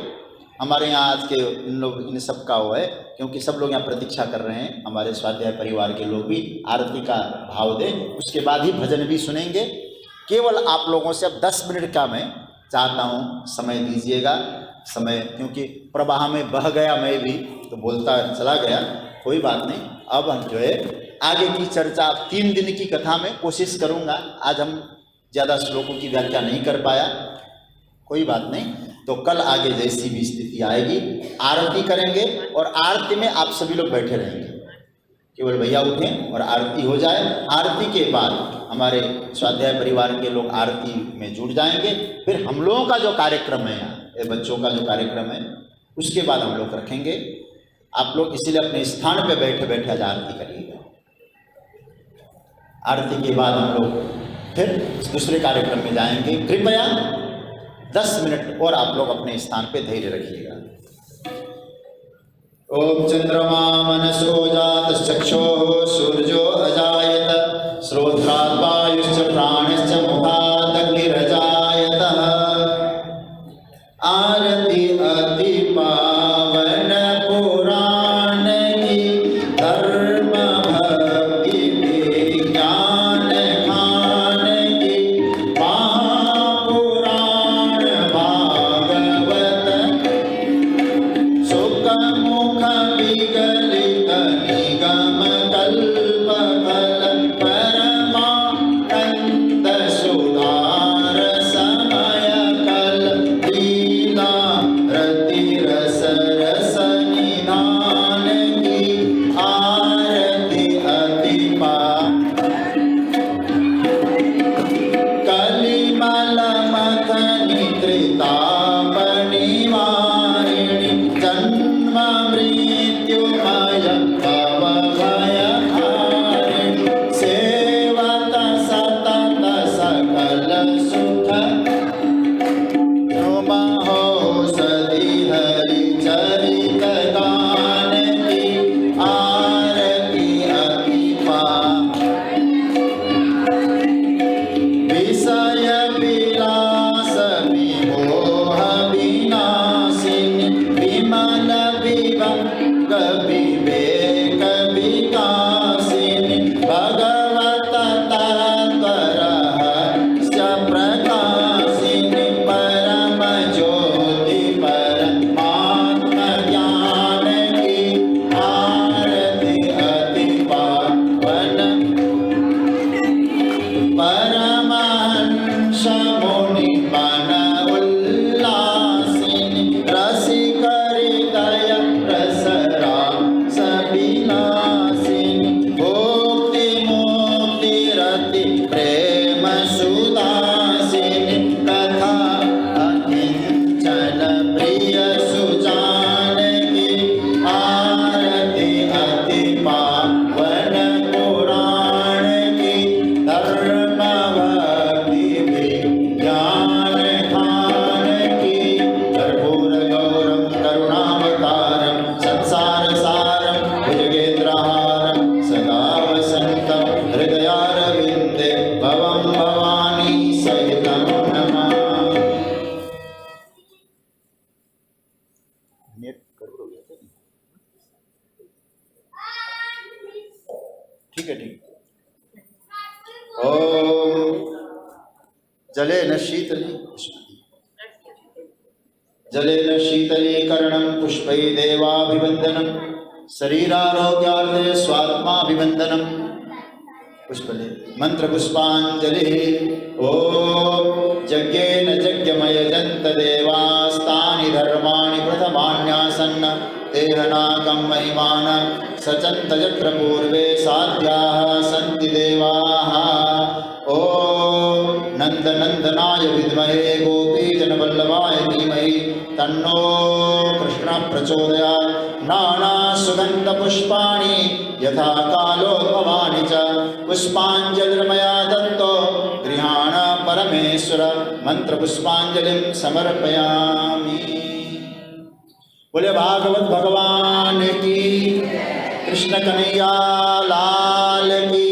हमारे यहाँ आज के इन लोग इन सब का वो है, क्योंकि सब लोग यहाँ प्रतीक्षा कर रहे हैं, हमारे स्वाध्याय परिवार के लोग भी आरती का भाव दें, उसके बाद ही भजन भी सुनेंगे। केवल आप लोगों से अब 10 मिनट का मैं चाहता हूँ समय दीजिएगा, समय, क्योंकि प्रवाह में बह गया, मैं भी तो बोलता चला गया, कोई बात नहीं। अब हम जो है आगे की चर्चा 3 दिन की कथा में कोशिश करूँगा, आज हम ज़्यादा श्लोकों की व्याख्या नहीं कर पाया, कोई बात नहीं, तो कल आगे जैसी भी स्थिति आएगी आरती करेंगे, और आरती में आप सभी लोग बैठे रहेंगे, केवल भैया उठें और आरती हो जाए। आरती के बाद हमारे स्वाध्याय परिवार के लोग आरती में जुड़ जाएंगे, फिर हम लोगों का जो कार्यक्रम है यहाँ, ये बच्चों का जो कार्यक्रम है, उसके बाद हम लोग रखेंगे। आप लोग इसीलिए अपने स्थान पे बैठे बैठे आज आरती करिएगा। आरती के बाद हम लोग फिर दूसरे कार्यक्रम में जाएंगे। कृपया 10 मिनट और आप लोग अपने स्थान पे धैर्य रखिएगा। ओम चंद्रमा मनसो जात चक्षुः सूर्यो अजायत श्रोत्रात् वायुश्च प्राणश्च मुखात् अग्निरजायतः। आरती अति पावन पुराण की धर्म भक्ति विज्ञान खान की महापुराण भागवत सुख मुख विगलित निगम कल्प फल परमानंद सुधार समय कल लीला रति रस रस निधान की आरती अति कलिमल मथनि त्रितापनि वारिणि जन्म मृत्युमय भवभय हारिणि सेवत सतत सकल सुख सदी हरि चरित गान की आरती अति विषय विलास विमोह विनाशिनी विमल विवेक विवेक विकासिनी भगवत तत्व रहस्य प्रकाशिनी परम ज्योति परमात्म ज्ञान की आरती अति पावन परमहंस मुनि मन उल्लासिनी रसिक हृदय रस रास विलासिनी भोक्ति मुक्ति रति प्रेम सुदासिनी कथा अकिंचन प्रिय सुजान की आरती अति पावन पुराण की धर्म भक्ति विज्ञान खान की कर्पूर गौरम करुणावतारम संसार सारम भुजगेन्द्रहारम सदा वसंतम हृदयारविंदे भवम भवानी सहितं नमामि। ठीक है, ठीक है। ओम जले न शीतली जले न शीतलीकरणं पुष्पै देवाभिवन्दनं शरीरारोग्यार्थे स्वात्माभिवन्दनं पुष्पले मंत्र पुष्पांजलि। ओम यज्ञेन यज्ञमयजन्त देवास्तानि धर्माणि प्रथमान्यासन्न तेहनाकं महिमान सचन्त यत्र पूर्वे साध्याः सन्ति देवाः। ओम नंदनंदनाय विद्महे गोपीजनवल्लभाय धीमहि तन्नो कृष्ण प्रचोदयात्। नाना सुगंध पुष्पाणि यथा कालोद्भवानि च पुष्पांजलिर्मया दत्तो गृहाण परमेश्वर मंत्र पुष्पांजलिं समर्पयामि। बोले भागवत भगवान की, कृष्ण कन्हैया लाल की,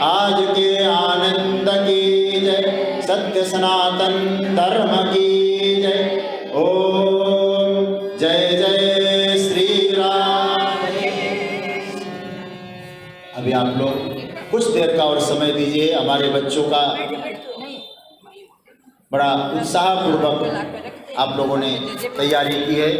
आज के आनंद की जय, सत्य सनातन धर्म की जय। ओम जय जय श्री राम। अभी आप लोग कुछ देर का और समय दीजिए। हमारे बच्चों का बड़ा उत्साहपूर्वक आप लोगों ने तैयारी की है।